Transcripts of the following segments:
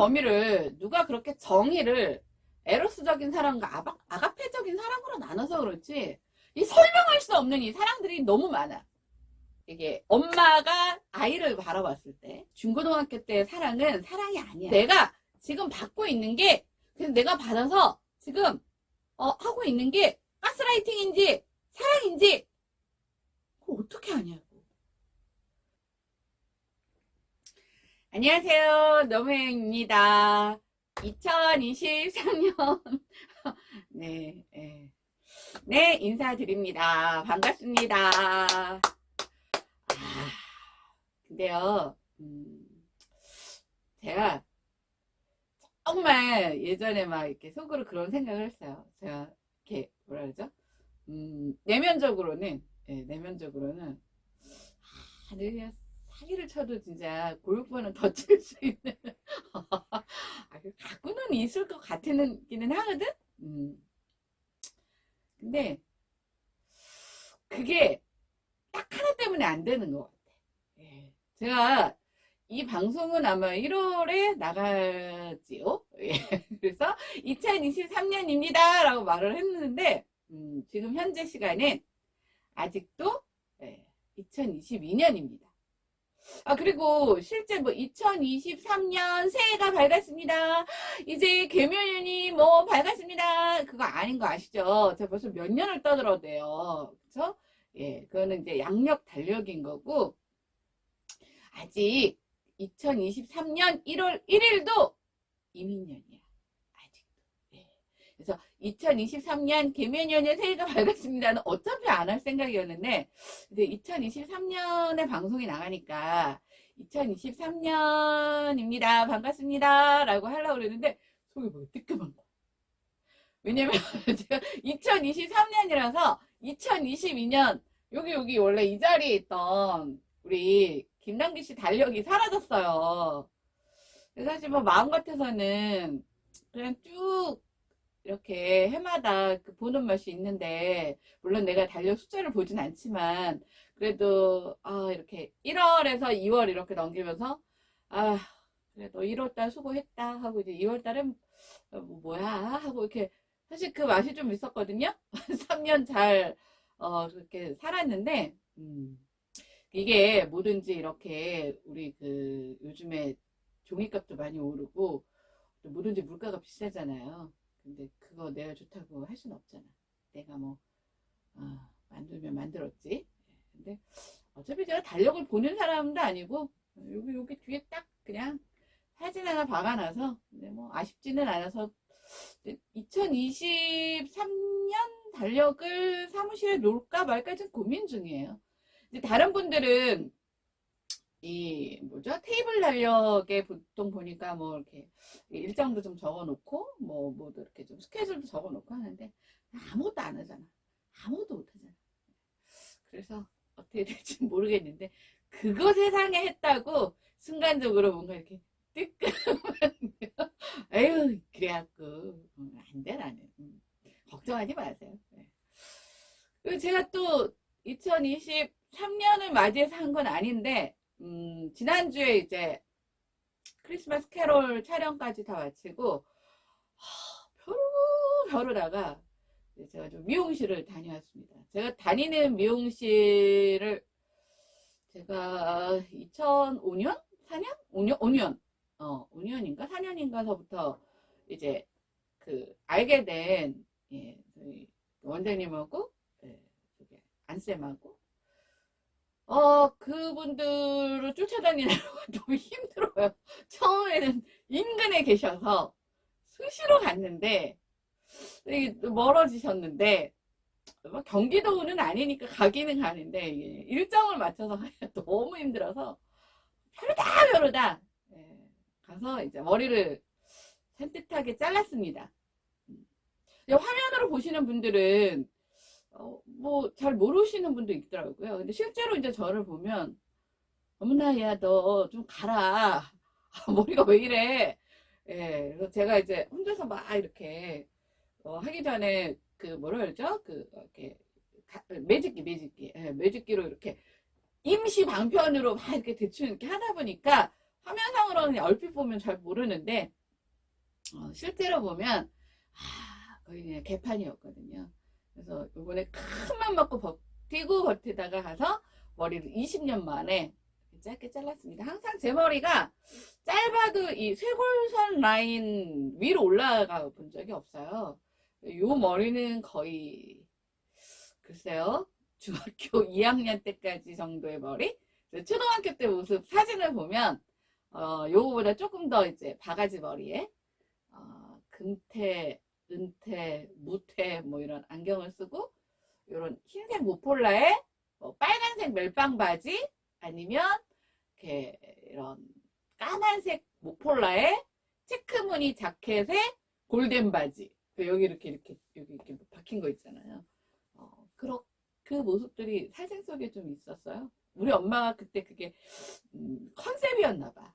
범위를 누가 그렇게 정의를 에로스적인 사랑과 아가페적인 사랑으로 나눠서 그렇지, 이 설명할 수 없는 이 사랑들이 너무 많아. 이게 엄마가 아이를 바라봤을 때 중고등학교 때 사랑은 사랑이 아니야. 내가 지금 받고 있는 게 그냥 내가 받아서 지금 하고 있는 게 가스라이팅인지 사랑인지 그걸 어떻게 아냐고. 안녕하세요, 노무현입니다. 2023년 네, 네, 인사드립니다. 반갑습니다. 근데요, 제가 정말 예전에 막 이렇게 속으로 그런 생각을 했어요. 제가 이렇게 뭐라 그러죠? 내면적으로는, 내가 사기를 쳐도 진짜 고육번은 더 칠 수 있는 갖고는 있을 것 같기는 하거든. 근데 그게 딱 하나 때문에 안 되는 것 같아. 제가 이 방송은 아마 1월에 나갈지요. 그래서 2023년입니다 라고 말을 했는데 지금 현재 시간엔 아직도 2022년입니다. 그리고 실제 뭐 2023년 새해가 밝았습니다. 이제 개묘년이 뭐 밝았습니다. 그거 아닌 거 아시죠? 제가 벌써 몇 년을 떠들어대요. 그쵸? 그거는 이제 양력 달력인 거고, 아직 2023년 1월 1일도 이민년이야. 아직도. 그래서 2023년 개묘년의 새해가 밝았습니다는 어차피 안 할 생각이었는데, 이제 2023년에 방송이 나가니까 2023년입니다. 반갑습니다. 라고 하려고 그랬는데 속이 뭐 뜨끔한 거야. 왜냐면 제가 2023년이라서 2022년 여기 원래 이 자리에 있던 우리 김남기 씨 달력이 사라졌어요. 사실 뭐 마음 같아서는 그냥 쭉 이렇게 해마다 보는 맛이 있는데, 물론 내가 달력 숫자를 보진 않지만 그래도 이렇게 1월에서 2월 이렇게 넘기면서 그래도 1월달 수고했다 하고, 이제 2월달은 뭐야 하고 이렇게, 사실 그 맛이 좀 있었거든요. 3년 잘 그렇게 살았는데, 이게 뭐든지 이렇게 우리 그 요즘에 종이값도 많이 오르고 또 뭐든지 물가가 비싸잖아요. 근데 그거 내가 좋다고 할 수는 없잖아. 내가 뭐 만들면 만들었지. 근데 어차피 제가 달력을 보는 사람도 아니고 여기 뒤에 딱 그냥 사진 하나 박아놔서, 근데 뭐 아쉽지는 않아서 2023년 달력을 사무실에 놓을까 말까 좀 고민 중이에요. 근데 다른 분들은 이 뭐죠? 테이블 달력에 보통 보니까 뭐 이렇게 일정도 좀 적어놓고 뭐도 이렇게 좀 스케줄도 적어놓고 하는데 아무것도 안 하잖아. 아무것도 못 하잖아. 그래서 어떻게 될지 모르겠는데, 그거 세상에 했다고 순간적으로 뭔가 이렇게 뜨끔한 에휴 그래갖고 안 돼 나는. 걱정하지 마세요. 그리고 제가 또 2023년을 맞이해서 한 건 아닌데, 지난주에 이제 크리스마스 캐롤 촬영까지 다 마치고 벼르다가 제가 좀 미용실을 다녀왔습니다. 제가 다니는 미용실을 제가 2005년? 4년? 5년? 5년인가? 4년인가서부터 이제 알게 된 저희 원장님하고 안쌤하고 그분들을 쫓아다니느라고 너무 힘들어요. 처음에는 인근에 계셔서 수시로 갔는데 멀어지셨는데, 경기도는 아니니까 가기는 가는데 일정을 맞춰서 가기가 너무 힘들어서 벼르다 가서 이제 머리를 산뜻하게 잘랐습니다. 화면으로 보시는 분들은 뭐 잘 모르시는 분도 있더라고요. 근데 실제로 이제 저를 보면 어머나 야 너 좀 가라. 머리가 왜 이래. 그래서 제가 이제 혼자서 막 이렇게 하기 전에 뭐라 그러죠? 이렇게 매직기로 이렇게 임시 방편으로 막 이렇게 대충 이렇게 하다 보니까 화면상으로는 얼핏 보면 잘 모르는데 실제로 보면 거의 그냥 개판이었거든요. 그래서 요번에 큰 맘 먹고 버티고 버티다가 가서 머리를 20년 만에 짧게 잘랐습니다. 항상 제 머리가 짧아도 이 쇄골선 라인 위로 올라가 본 적이 없어요. 요 머리는 거의 글쎄요, 중학교 2학년 때까지 정도의 머리. 초등학교 때 모습 사진을 보면 요거보다 조금 더 이제 바가지 머리에 금태, 은태, 무태 뭐 이런 안경을 쓰고 이런 흰색 모폴라에 뭐 빨간색 멜빵 바지 아니면 이렇게 이런 까만색 모폴라에 체크무늬 자켓에 골덴 바지 여기 이렇게 여기 이렇게 박힌 거 있잖아요. 그 모습들이 사진 속에 좀 있었어요. 우리 엄마가 그때 그게 컨셉이었나 봐.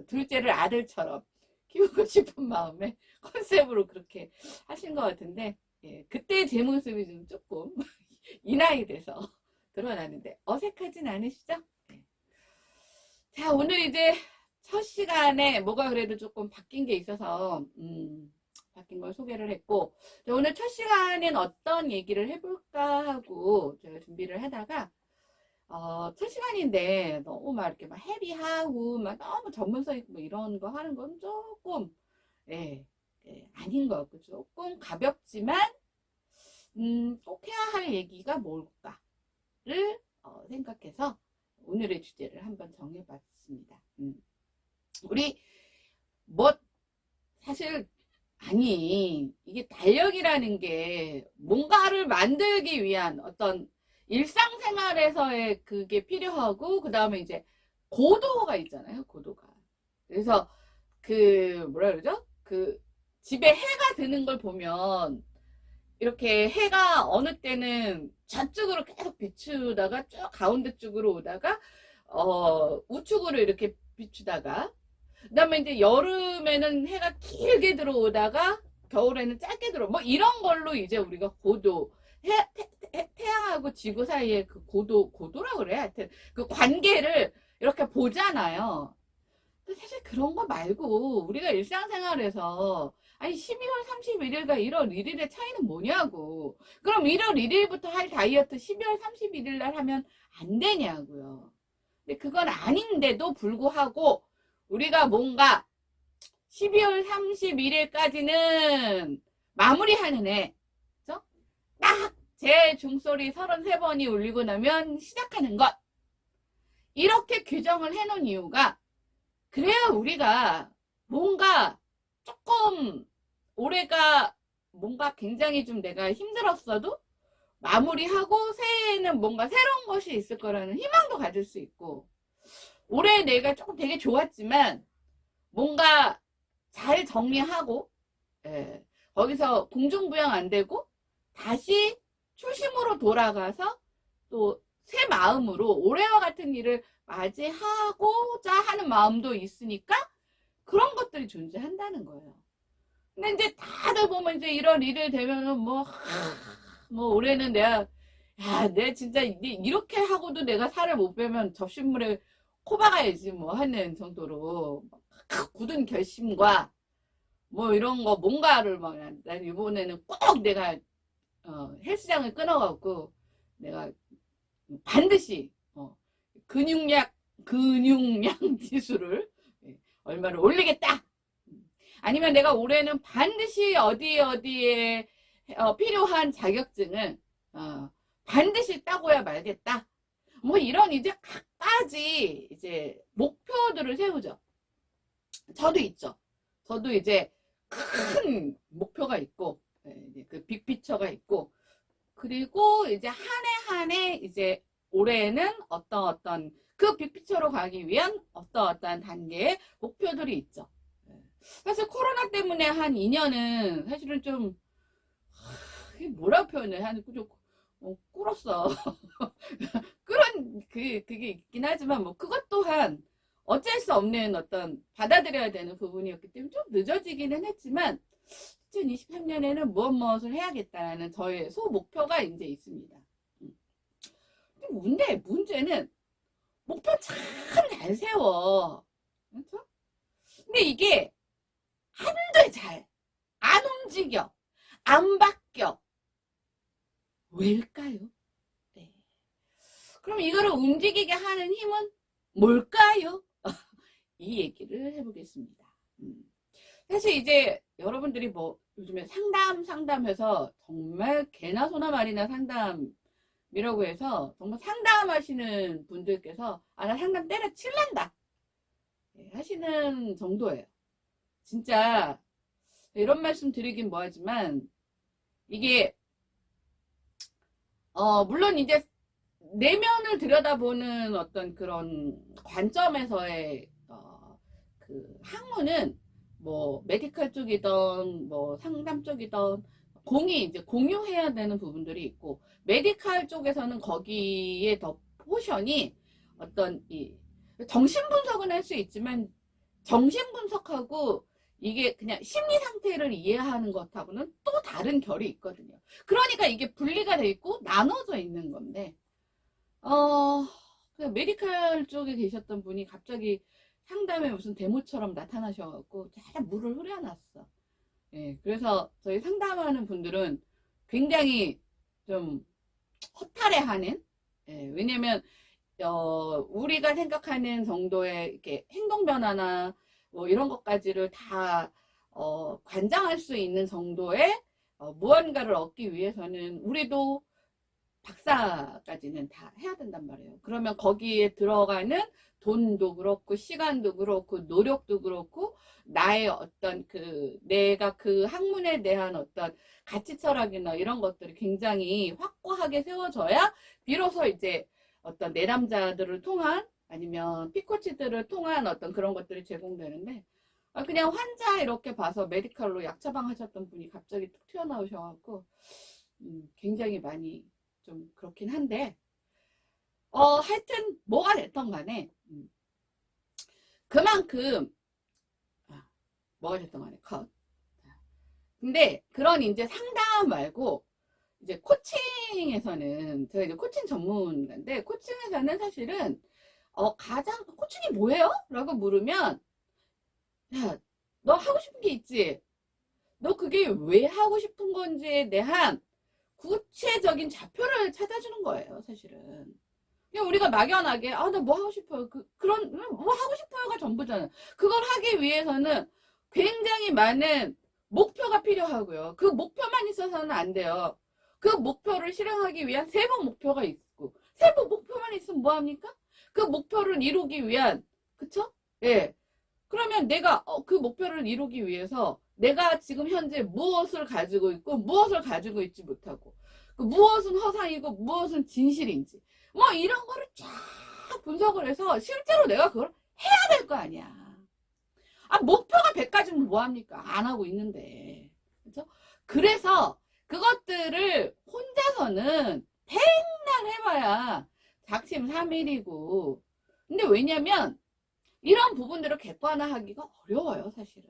둘째를 아들처럼 키우고 싶은 마음에 컨셉으로 그렇게 하신 것 같은데 그때 제 모습이 좀 조금 이 나이 돼서 드러나는데 어색하진 않으시죠? 자, 오늘 이제 첫 시간에 뭐가 그래도 조금 바뀐 게 있어서 바뀐 걸 소개를 했고 오늘 첫 시간엔 어떤 얘기를 해볼까 하고 제가 준비를 하다가 첫 시간인데 너무 막 이렇게 막 헤비하고 막 너무 전문성 있고 뭐 이런 거 하는 건 조금 아닌 것 같고 조금 가볍지만 꼭 해야 할 얘기가 뭘까를 생각해서 오늘의 주제를 한번 정해봤습니다. 우리 뭐 사실 이게 달력이라는 게 뭔가를 만들기 위한 어떤 일상생활에서의 그게 필요하고 그 다음에 이제 고도가 있잖아요. 고도가. 그래서 뭐라 그러죠? 집에 해가 드는 걸 보면 이렇게 해가 어느 때는 좌측으로 계속 비추다가 쭉 가운데 쪽으로 오다가 우측으로 이렇게 비추다가 그다음에 이제 여름에는 해가 길게 들어오다가 겨울에는 짧게 들어 뭐 이런 걸로 이제 우리가 고도 태양하고 지구 사이의 그 고도라고 그래. 하여튼 그 관계를 이렇게 보잖아요. 근데 사실 그런 거 말고 우리가 일상생활에서 아니 12월 31일과 1월 1일의 차이는 뭐냐고. 그럼 1월 1일부터 할 다이어트 12월 31일 날 하면 안 되냐고요. 근데 그건 아닌데도 불구하고 우리가 뭔가 12월 31일까지는 마무리하는 해. 그죠? 딱 제 종소리 33번이 울리고 나면 시작하는 것. 이렇게 규정을 해놓은 이유가 그래야 우리가 뭔가 조금 올해가 뭔가 굉장히 좀 내가 힘들었어도 마무리하고 새해에는 뭔가 새로운 것이 있을 거라는 희망도 가질 수 있고 올해 내가 조금 되게 좋았지만 뭔가 잘 정리하고 거기서 공중부양 안 되고 다시 초심으로 돌아가서 또 새 마음으로 올해와 같은 일을 맞이하고자 하는 마음도 있으니까 그런 것들이 존재한다는 거예요. 근데 이제 다들 보면 이제 1월 1일 되면은 뭐 올해는 내가 진짜 이렇게 하고도 내가 살을 못 빼면 접시물에 코 박아야지 뭐 하는 정도로 굳은 결심과 뭐 이런 거 뭔가를 막 난 이번에는 꼭 내가 헬스장을 끊어갖고 내가 반드시 근육량 지수를 얼마를 올리겠다. 아니면 내가 올해는 반드시 어디에 필요한 자격증을 반드시 따고야 말겠다. 뭐 이런 이제 각가지 이제 목표들을 세우죠. 저도 있죠. 저도 이제 큰 목표가 있고 그 빅피처가 있고 그리고 이제 한 해 이제 올해는 어떤 그 빅피처로 가기 위한 어떤 단계의 목표들이 있죠. 사실 코로나 때문에 한 2년은 사실은 좀 뭐라 표현을 하는 좀 꿇었어. 그런 그게 있긴 하지만 뭐 그것 또한 어쩔 수 없는 어떤 받아들여야 되는 부분이었기 때문에 좀 늦어지기는 했지만 2023년에는 무엇을 해야겠다는 저의 소목표가 이제 있습니다. 근데 문제는 목표 참 잘 세워. 그렇죠? 근데 이게 안 돼, 잘. 안 움직여. 안 바뀌어. 왜일까요? 네. 그럼 이거를 움직이게 하는 힘은 뭘까요? 이 얘기를 해보겠습니다. 사실 이제 여러분들이 뭐 요즘에 상담해서 정말 개나 소나 말이나 상담이라고 해서 정말 상담하시는 분들께서 나 상담 때려칠란다 하시는 정도예요. 진짜 이런 말씀 드리긴 뭐하지만 이게 물론 이제 내면을 들여다보는 어떤 그런 관점에서의 그 학문은 뭐 메디컬 쪽이든 뭐 상담 쪽이든 이제 공유해야 되는 부분들이 있고, 메디컬 쪽에서는 거기에 더 포션이 어떤 이 정신 분석은 할 수 있지만 정신 분석하고 이게 그냥 심리 상태를 이해하는 것하고는 또 다른 결이 있거든요. 그러니까 이게 분리가 돼 있고 나눠져 있는 건데, 메디컬 쪽에 계셨던 분이 갑자기 상담에 무슨 데모처럼 나타나셔갖고 잘 물을 흐려놨어. 예, 그래서 저희 상담하는 분들은 굉장히 좀 허탈해하는, 예, 왜냐면 우리가 생각하는 정도의 이렇게 행동 변화나 뭐 이런 것까지를 다 관장할 수 있는 정도의 무언가를 얻기 위해서는 우리도 박사까지는 다 해야 된단 말이에요. 그러면 거기에 들어가는 돈도 그렇고 시간도 그렇고 노력도 그렇고 나의 어떤 내가 그 학문에 대한 어떤 가치 철학이나 이런 것들이 굉장히 확고하게 세워져야 비로소 이제 어떤 내담자들을 통한 아니면 피코치들을 통한 어떤 그런 것들이 제공되는데, 그냥 환자 이렇게 봐서 메디컬로 약 처방하셨던 분이 갑자기 툭 튀어나오셔갖고 굉장히 많이 좀 그렇긴 한데, 하여튼 뭐가 됐던 간에 그만큼 뭐가 됐던 간에 컷. 근데 그런 이제 상담 말고 이제 코칭에서는, 제가 이제 코칭 전문가인데 코칭에서는 사실은 가장 코칭이 뭐예요? 라고 물으면, 야, 너 하고 싶은 게 있지? 너 그게 왜 하고 싶은 건지에 대한 구체적인 좌표를 찾아주는 거예요, 사실은. 그냥 우리가 막연하게, 나 뭐 하고 싶어요. 뭐 하고 싶어요가 전부잖아요. 그걸 하기 위해서는 굉장히 많은 목표가 필요하고요. 그 목표만 있어서는 안 돼요. 그 목표를 실행하기 위한 세부 목표가 있고, 세부 목표만 있으면 뭐합니까? 그 목표를 이루기 위한, 그쵸? 예. 그러면 내가 그 목표를 이루기 위해서 내가 지금 현재 무엇을 가지고 있고 무엇을 가지고 있지 못하고, 무엇은 허상이고 무엇은 진실인지 뭐 이런 거를 쫙 분석을 해서 실제로 내가 그걸 해야 될 거 아니야. 목표가 100가지면 뭐합니까? 안 하고 있는데. 그렇죠? 그래서 그것들을 혼자서는 백날 해봐야 작심삼일이고, 근데 왜냐면 이런 부분들을 객관화하기가 어려워요, 사실은.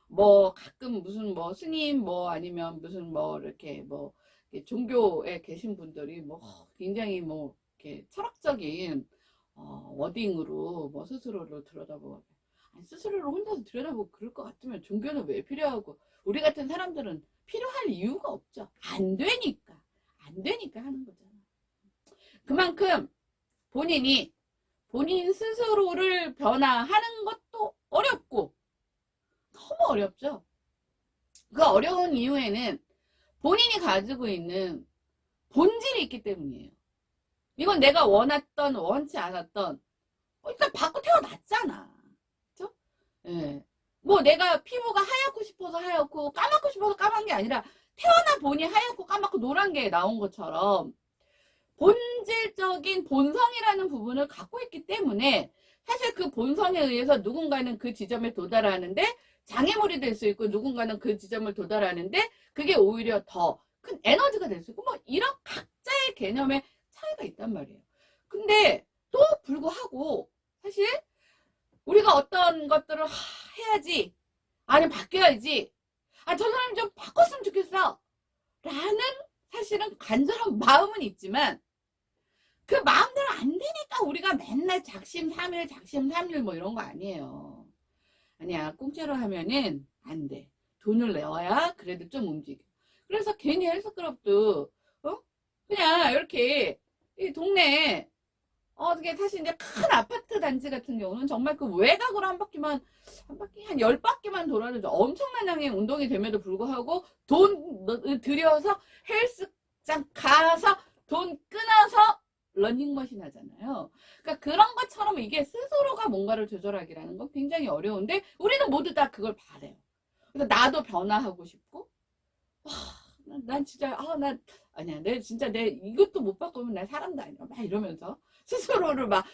뭐 가끔 무슨 뭐 스님 뭐 아니면 무슨 뭐 이렇게 뭐 종교에 계신 분들이 뭐 굉장히 뭐 이렇게 철학적인 워딩으로 뭐 스스로를 들여다보고, 스스로를 혼자서 들여다보고 그럴 것 같으면 종교는 왜 필요하고, 우리 같은 사람들은 필요할 이유가 없죠. 안 되니까 하는 거잖아. 그만큼 본인 스스로를 변화하는 것도 어렵고, 너무 어렵죠. 그 어려운 이유에는 본인이 가지고 있는 본질이 있기 때문이에요. 이건 내가 원했던 원치 않았던 일단 받고 태어났잖아. 그쵸? 예. 뭐 내가 피부가 하얗고 싶어서 하얗고 까맣고 싶어서 까만 게 아니라 태어나 보니 하얗고 까맣고 노란 게 나온 것처럼 본질적인 본성이라는 부분을 갖고 있기 때문에, 사실 그 본성에 의해서 누군가는 그 지점에 도달하는데 장애물이 될 수 있고, 누군가는 그 지점을 도달하는데 그게 오히려 더 큰 에너지가 될 수 있고, 뭐 이런 각자의 개념의 차이가 있단 말이에요. 근데 또 불구하고 사실 우리가 어떤 것들을 해야지, 아니면 바뀌어야지, 저 사람 좀 바꿨으면 좋겠어 라는 사실은 간절한 마음은 있지만, 그 마음대로 안 되니까 우리가 맨날 작심삼일 작심삼일 뭐 이런 거 아니에요. 아니야, 공짜로 하면은 안 돼. 돈을 내야 그래도 좀 움직여. 그래서 괜히 헬스클럽도 그냥 이렇게 이 동네에 어떻게 사실 이제 큰 아파트 단지 같은 경우는 정말 그 외곽으로 한 바퀴 한 10바퀴만 돌아도 엄청난 양의 운동이 됨에도 불구하고 돈 들여서 헬스장 가서 돈 끊어서 러닝머신 하잖아요. 그러니까 그런 것처럼 이게 스스로가 뭔가를 조절하기라는 건 굉장히 어려운데 우리는 모두 다 그걸 바래요. 그래서 나도 변화하고 싶고 난 진짜 아니야 내 진짜 내 이것도 못 바꾸면 나 사람도 아니야 막 이러면서 스스로를 막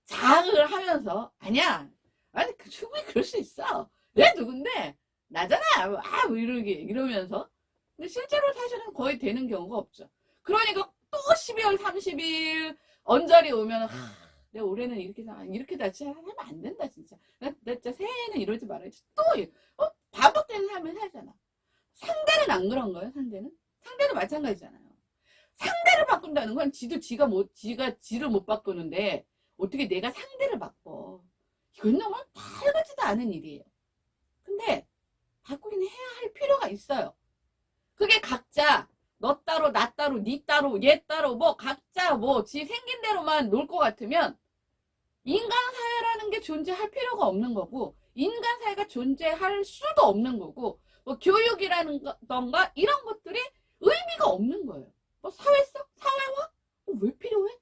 자학을 하면서 아니야 아니 충분히 그럴 수 있어 내 누군데 나잖아 뭐 이러면서 근데 실제로 사실은 거의 되는 경우가 없죠. 그러니까 또 12월 30일 언저리 오면 내가 올해는 이렇게 다시 하면 안 된다 진짜 나 진짜 새해에는 이러지 말아야지 또 반복되는 삶을 살잖아. 상대는 안 그런 거예요. 상대도 마찬가지잖아요. 상대를 바꾼다는 건 지가 지를 못 바꾸는데 어떻게 내가 상대를 바꿔. 이건 정말 달가지도 않은 일이에요. 근데 바꾸긴 해야 할 필요가 있어요. 그게 각자 너 따로 나 따로 니 따로 얘 따로 뭐 각자 뭐 지 생긴 대로만 놀 것 같으면 인간 사회라는 게 존재할 필요가 없는 거고 인간 사회가 존재할 수도 없는 거고 뭐 교육이라는 던가 이런 것들이 의미가 없는 거예요. 뭐 사회성? 사회화? 왜 필요해?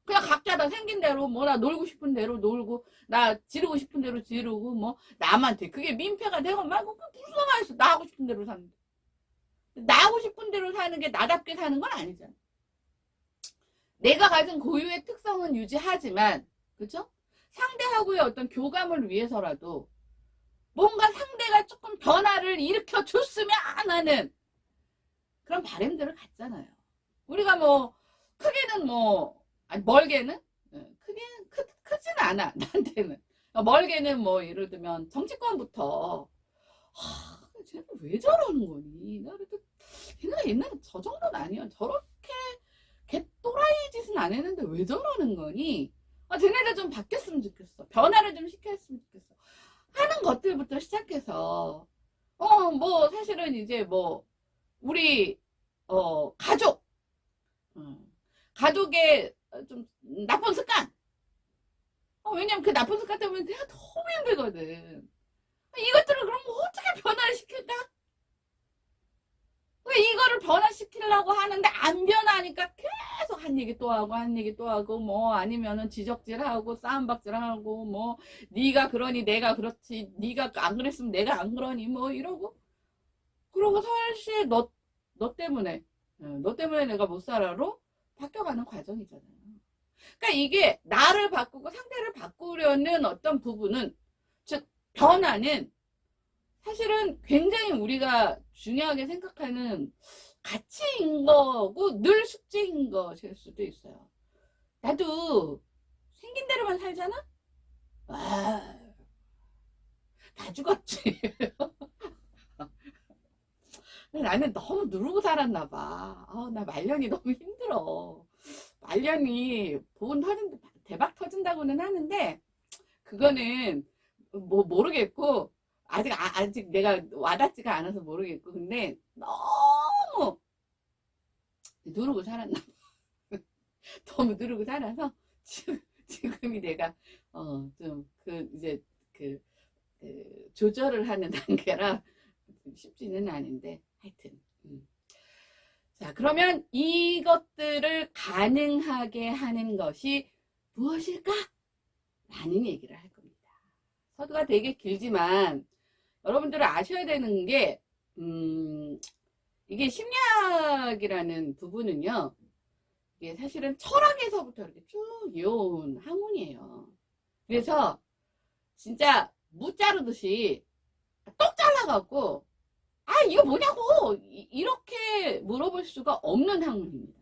그냥 각자 다 생긴 대로 뭐 나 놀고 싶은 대로 놀고 나 지르고 싶은 대로 지르고 뭐 남한테 그게 민폐가 되건 말고 무슨 상관있어. 나 하고 싶은 대로 사는 나 하고 싶은 대로 사는 게 나답게 사는 건 아니잖아. 내가 가진 고유의 특성은 유지하지만 그죠? 상대하고의 어떤 교감을 위해서라도 뭔가 상대가 조금 변화를 일으켜 줬으면 하는 그런 바람들을 갖잖아요. 우리가 뭐 크게는 뭐 아니 멀게는 크게는 크지는 않아 나한테는. 멀게는 뭐 예를 들면 정치권부터 쟤는 왜 저러는 거니? 나 그래도 걔네가 옛날에 저 정도는 아니야. 저렇게 개또라이 짓은 안 했는데 왜 저러는 거니? 쟤네들 좀 바뀌었으면 좋겠어. 변화를 좀 시켰으면 좋겠어. 하는 것들부터 시작해서 뭐 사실은 이제 뭐 우리 가족 가족의 좀 나쁜 습관 왜냐면 그 나쁜 습관 때문에 내가 너무 힘들거든. 이것들을 그럼 어떻게 변화를 시킬까? 왜 이거를 변화시키려고 하는데 안 변하니까 계속 한 얘기 또 하고 한 얘기 또 하고 뭐 아니면은 지적질하고 싸움박질하고 뭐 네가 그러니 내가 그렇지 네가 안 그랬으면 내가 안 그러니 뭐 이러고 그러고 사실 너 때문에 너 때문에 내가 못 살아로 바뀌어가는 과정이잖아요. 그러니까 이게 나를 바꾸고 상대를 바꾸려는 어떤 부분은 즉 변화는 사실은 굉장히 우리가 중요하게 생각하는 가치인 거고 늘 숙제인 것일 수도 있어요. 나도 생긴 대로만 살잖아? 다 죽었지. 나는 너무 누르고 살았나 봐. 나 말년이 너무 힘들어. 말년이 대박 터진다고는 하는데 그거는 뭐 모르겠고 아직 내가 와닿지가 않아서 모르겠고 근데 너무 누르고 살았나 봐. 너무 누르고 살아서 지금이 내가 좀 이제 조절을 하는 단계라 쉽지는 않은데 하여튼 자 그러면 이것들을 가능하게 하는 것이 무엇일까? 라는 얘기를 할 겁니다. 서두가 되게 길지만 여러분들은 아셔야 되는 게 이게 심리학이라는 부분은요 이게 사실은 철학에서부터 이렇게 쭉 이어온 학문이에요. 그래서 진짜 무 자르듯이 똑 잘라갖고 이거 뭐냐고 이렇게 물어볼 수가 없는 학문입니다.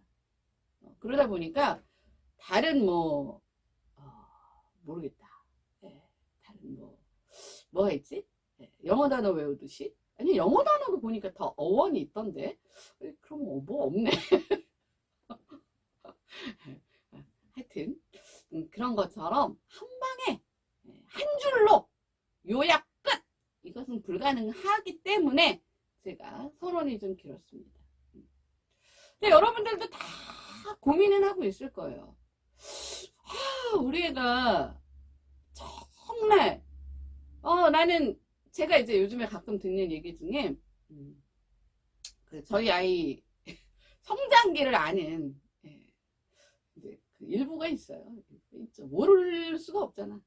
그러다 보니까 다른 모르겠다. 다른 뭐가 있지? 영어 단어 외우듯이 아니 영어 단어도 보니까 더 어원이 있던데 그럼 뭐 없네. 하여튼 그런 것처럼 한 방에 한 줄로 요약 끝! 이것은 불가능하기 때문에 제가 선언이 좀 길었습니다. 근데 여러분들도 다 고민은 하고 있을 거예요. 우리 애가 정말 나는 제가 이제 요즘에 가끔 듣는 얘기 중에 저희 아이 성장기를 아는 이제 그 일부가 있어요. 있죠. 모를 수가 없잖아.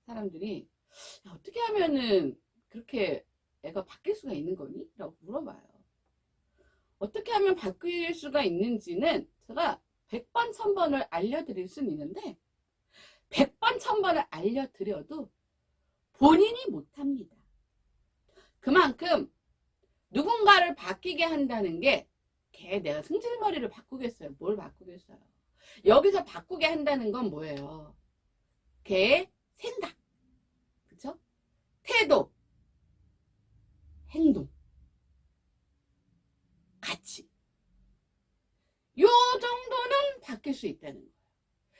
사람들이 어떻게 하면은 그렇게 애가 바뀔 수가 있는 거니? 라고 물어봐요. 어떻게 하면 바뀔 수가 있는지는 제가 100번 1000번을 알려드릴 수는 있는데 100번 1000번을 알려드려도 본인이 못합니다. 그만큼 누군가를 바뀌게 한다는 게 내가 승질머리를 바꾸겠어요? 뭘 바꾸겠어요? 여기서 바꾸게 한다는 건 뭐예요? 걔의 생각, 그쵸? 태도, 행동, 가치. 요 정도는 바뀔 수 있다는 거예요.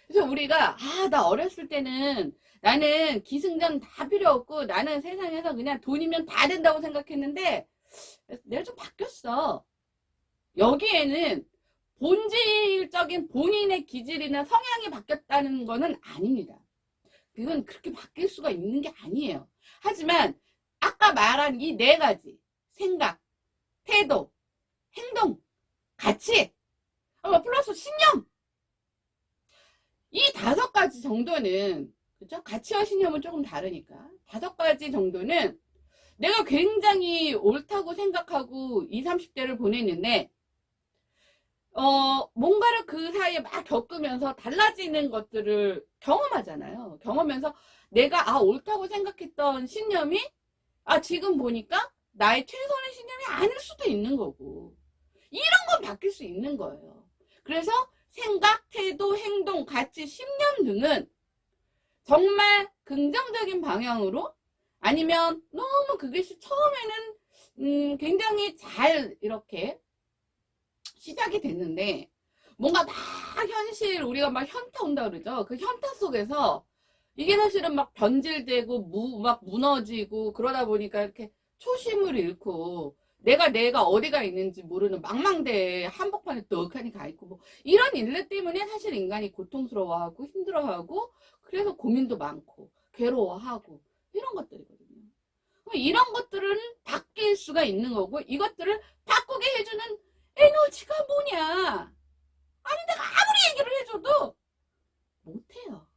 그래서 우리가 나 어렸을 때는 나는 기승전 다 필요 없고 나는 세상에서 그냥 돈이면 다 된다고 생각했는데 내가 좀 바뀌었어. 여기에는 본질적인 본인의 기질이나 성향이 바뀌었다는 거는 아닙니다. 그건 그렇게 바뀔 수가 있는 게 아니에요. 하지만 아까 말한 이 4가지 생각, 태도, 행동, 가치, 플러스 신념, 이 5가지 정도는, 그죠? 가치와 신념은 조금 다르니까 5가지 정도는 내가 굉장히 옳다고 생각하고 20, 30대를 보냈는데 뭔가를 그 사이에 막 겪으면서 달라지는 것들을 경험하잖아요. 경험하면서 내가 옳다고 생각했던 신념이 지금 보니까 나의 최선의 신념이 아닐 수도 있는 거고, 이런 건 바뀔 수 있는 거예요. 그래서 생각, 태도, 행동, 가치, 신념 등은 정말 긍정적인 방향으로, 아니면 너무 그것이 처음에는 굉장히 잘 이렇게 시작이 됐는데 뭔가 막 현실, 우리가 막 현타 온다 그러죠. 그 현타 속에서 이게 사실은 막 변질되고 막 무너지고 그러다 보니까 이렇게 초심을 잃고 내가 어디가 있는지 모르는 망망대해 한복판에 떡하니 가 있고 뭐 이런 일들 때문에 사실 인간이 고통스러워하고 힘들어하고 그래서 고민도 많고 괴로워하고 이런 것들이거든요. 이런 것들은 바뀔 수가 있는 거고, 이것들을 바꾸게 해주는 에너지가 뭐냐? 아니 내가 아무리 얘기를 해줘도 못해요.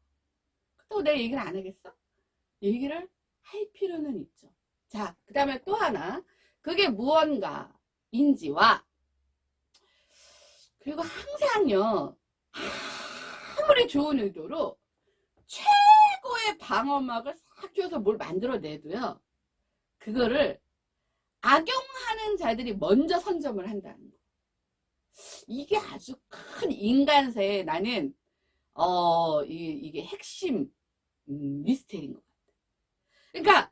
또 내 얘기를 안 하겠어? 얘기를 할 필요는 있죠. 자, 그 다음에 또 하나, 그게 무언가인지와, 그리고 항상요, 아무리 좋은 의도로 최고의 방어막을 싹 쥐어서 뭘 만들어내도요, 그거를 악용하는 자들이 먼저 선점을 한다는 거. 이게 아주 큰 인간세에 나는 이게 핵심 미스테리인 것 같아. 그러니까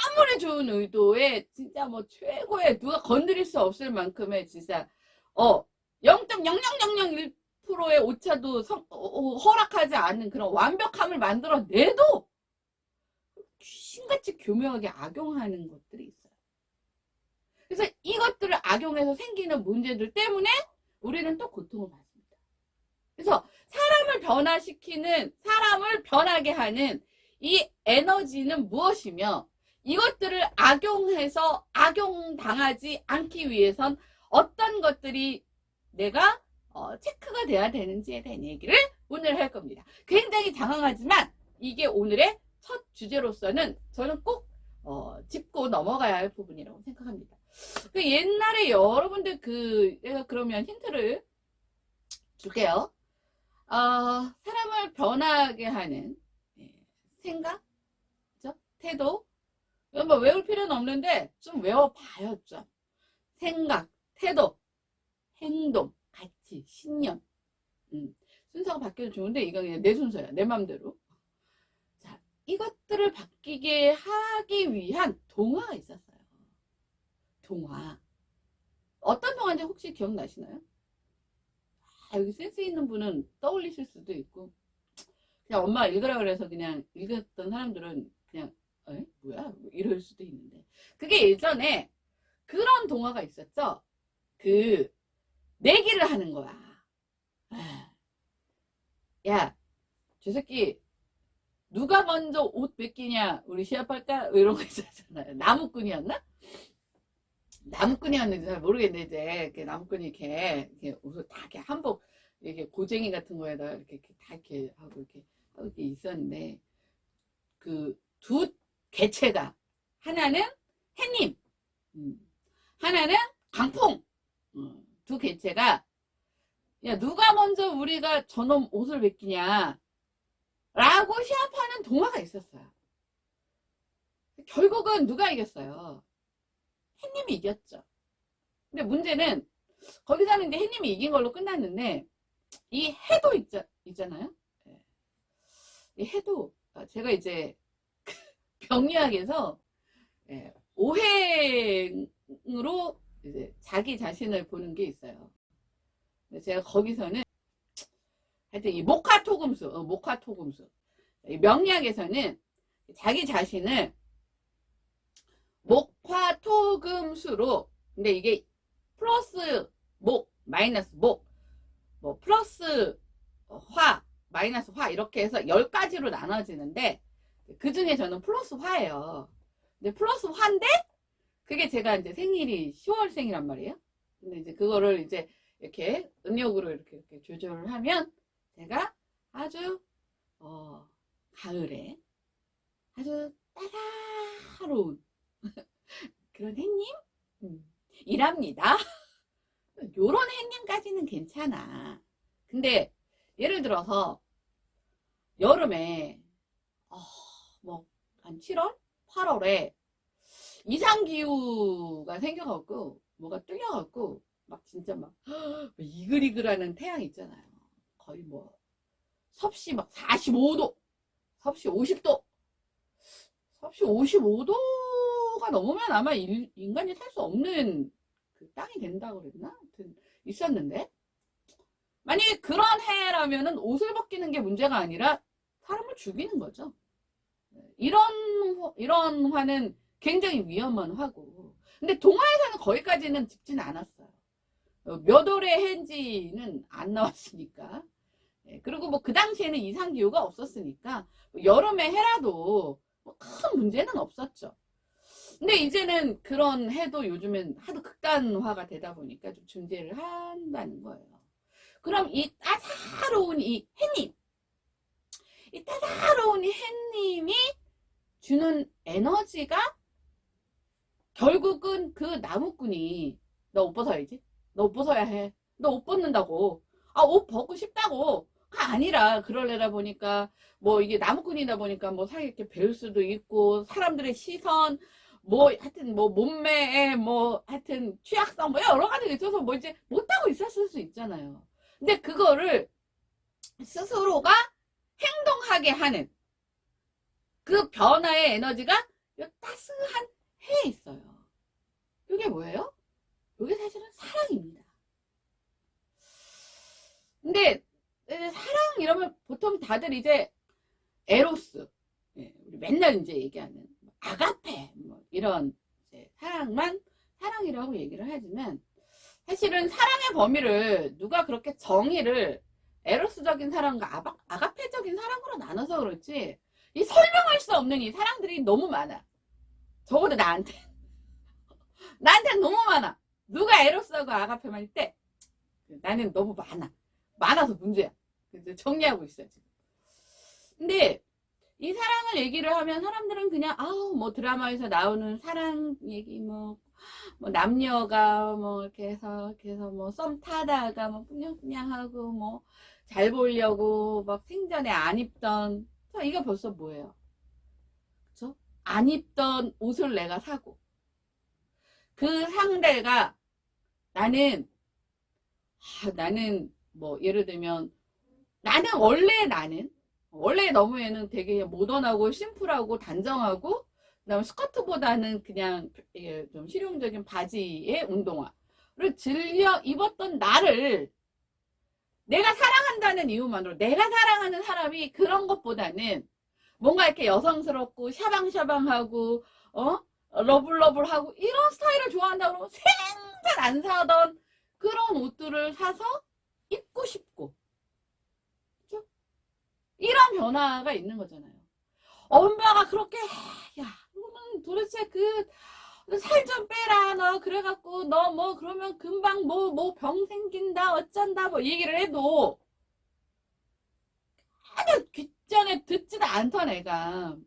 아무리 좋은 의도에 진짜 뭐 최고의 누가 건드릴 수 없을 만큼의 진짜 0.0001%의 오차도 허락하지 않는 그런 완벽함을 만들어내도 귀신같이 교묘하게 악용하는 것들이 있어요. 그래서 이것들을 악용해서 생기는 문제들 때문에 우리는 또 고통을 받습니다. 그래서 사람을 변화시키는, 사람을 변하게 하는 이 에너지는 무엇이며, 이것들을 악용해서 악용당하지 않기 위해선 어떤 것들이 내가 체크가 돼야 되는지에 대한 얘기를 오늘 할 겁니다. 굉장히 장황하지만 이게 오늘의 첫 주제로서는 저는 꼭 짚고 넘어가야 할 부분이라고 생각합니다. 옛날에 여러분들 내가 그러면 힌트를 줄게요. 사람을 변하게 하는 생각, 그죠? 태도, 뭐 외울 필요는 없는데 좀 외워봐요. 좀 생각, 태도, 행동, 가치, 신념. 순서가 바뀌어도 좋은데 이거 그냥 내 순서야. 내 맘대로. 자, 이것들을 바뀌게 하기 위한 동화가 있었어요. 동화. 어떤 동화인지 혹시 기억나시나요? 여기 센스 있는 분은 떠올리실 수도 있고, 그냥 엄마 읽으라 그래서 그냥 읽었던 사람들은 그냥 뭐야? 뭐 이럴 수도 있는데, 그게 예전에 그런 동화가 있었죠. 그 내기를 하는 거야. 야, 저 새끼 누가 먼저 옷 벗기냐 우리 시합할까? 이런 거 있었잖아요. 나무꾼이었나? 나무꾼이었는지 잘 모르겠는데, 이제 이렇게 나무꾼이 이렇게 옷을 다 이렇게 한복 이렇게 고쟁이 같은 거에다가 이렇게 다 이렇게 하고 이렇게 있었는데, 그 두 개체가, 하나는 햇님, 하나는 강풍, 두 개체가, 야, 누가 먼저 우리가 저놈 옷을 벗기냐 라고 시합하는 동화가 있었어요. 결국은 누가 이겼어요? 햇님이 이겼죠. 근데 문제는 거기서는 이제 햇님이 이긴 걸로 끝났는데, 이 해도 있잖아요. 이 해도 제가 이제 병리학에서 오행으로 이제 자기 자신을 보는 게 있어요. 제가 거기서는 하여튼 이 목화토금수, 이 명리학에서는 자기 자신을 목화토금수로, 근데 이게 플러스 목 마이너스 목, 뭐 플러스 화 마이너스 화 이렇게 해서 10가지로 나눠지는데, 그 중에 저는 플러스 화예요. 근데 플러스 화인데 그게 제가 이제 생일이 10월생이란 말이에요. 근데 이제 그거를 이제 이렇게 음력으로 이렇게 조절을 하면 제가 아주 가을에 아주 따사로운 그런 햇님 이랍니다. 요런 햇님까지는 괜찮아. 근데 예를 들어서 여름에 뭐 한 7월? 8월에 이상기후가 생겨갖고 뭐가 뚫려갖고 막 진짜 막 이글이글하는 태양 있잖아요. 거의 뭐 섭씨 막 45도, 섭씨 50도, 섭씨 55도가 넘으면 아마 인간이 살 수 없는 그 땅이 된다고 그랬나? 하여튼 있었는데, 만약에 그런 해라면은 옷을 벗기는 게 문제가 아니라 사람을 죽이는 거죠. 이런 화는 굉장히 위험한 화고. 근데 동화에서는 거기까지는 짚지는 않았어요. 몇 월의 해인지는 안 나왔으니까. 그리고 뭐 그 당시에는 이상기후가 없었으니까 여름에 해라도 뭐 큰 문제는 없었죠. 근데 이제는 그런 해도 요즘엔 하도 극단화가 되다 보니까 좀 존재를 한다는 거예요. 그럼 이 따사로운 이 햇님, 이 따사로운 이 햇님이 주는 에너지가 결국은 그 나무꾼이 너 옷 벗어야지, 너 옷 벗어야 해, 너 옷 벗는다고, 옷 벗고 싶다고 가 아니라, 그러려다 보니까 뭐 이게 나무꾼이다 보니까 뭐 사이 이렇게 배울 수도 있고, 사람들의 시선, 뭐 하여튼 뭐 몸매에 뭐 하여튼 취약성 뭐 여러 가지가 있어서 뭐 이제 못하고 있었을 수 있잖아요. 근데 그거를 스스로가 행동하게 하는 그 변화의 에너지가 이 따스한 해에 있어요. 이게 뭐예요? 이게 사실은 사랑입니다. 근데 사랑 이러면 보통 다들 이제 에로스, 우리 맨날 이제 얘기하는 아가페 뭐 이런 이제 사랑만 사랑이라고 얘기를 하지만, 사실은 사랑의 범위를 누가 그렇게 정의를 에로스적인 사랑과 아가페적인 사랑으로 나눠서 그렇지, 이 설명할 수 없는 이 사랑들이 너무 많아. 적어도 나한테 너무 많아. 누가 에로스하고 아가페만 있대? 나는 너무 많아서 문제야. 그래서 정리하고 있어요 지금. 근데 이 사랑을 얘기를 하면 사람들은 그냥 뭐 드라마에서 나오는 사랑 얘기, 뭐 남녀가 뭐 이렇게 해서 뭐 썸 타다가 뭐 뿌냥뿌냥하고 뭐 잘 보려고 막 생전에 안 입던, 이거 벌써 뭐예요? 그쵸? 안 입던 옷을 내가 사고, 그 상대가 나는 뭐 예를 들면 나는 원래 너무에는 되게 모던하고 심플하고 단정하고, 그다음에 스커트보다는 그냥 좀 실용적인 바지에 운동화를 즐겨 입었던 나를 내가 사랑한다는 이유만으로 내가 사랑하는 사람이 그런 것보다는 뭔가 이렇게 여성스럽고 샤방샤방하고 러블러블하고 이런 스타일을 좋아한다 그러면 생전 안 사던 그런 옷들을 사서 입고 싶고, 그죠? 이런 변화가 있는 거잖아요. 엄마가 그렇게 야 너는 도대체 그 살 좀 빼라 너 그래갖고 너 뭐 그러면 금방 뭐 병 생긴다 어쩐다 뭐 얘기를 해도 전혀 귓전에 듣지도 않던 애가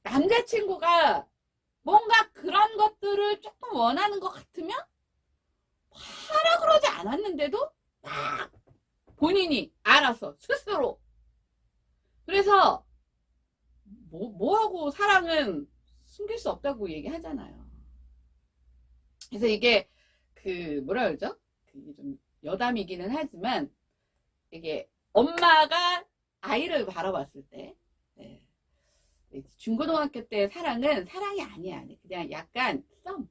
남자친구가 뭔가 그런 것들을 조금 원하는 것 같으면 하라 그러지 않았는데도 막 본인이 알아서 스스로. 그래서 뭐하고 사랑은 숨길 수 없다고 얘기하잖아요. 그래서 이게 그 뭐라 그러죠? 그게 좀 여담이기는 하지만 이게 엄마가 아이를 바라봤을 때 중고등학교 때 사랑은 사랑이 아니야. 그냥 약간 썸.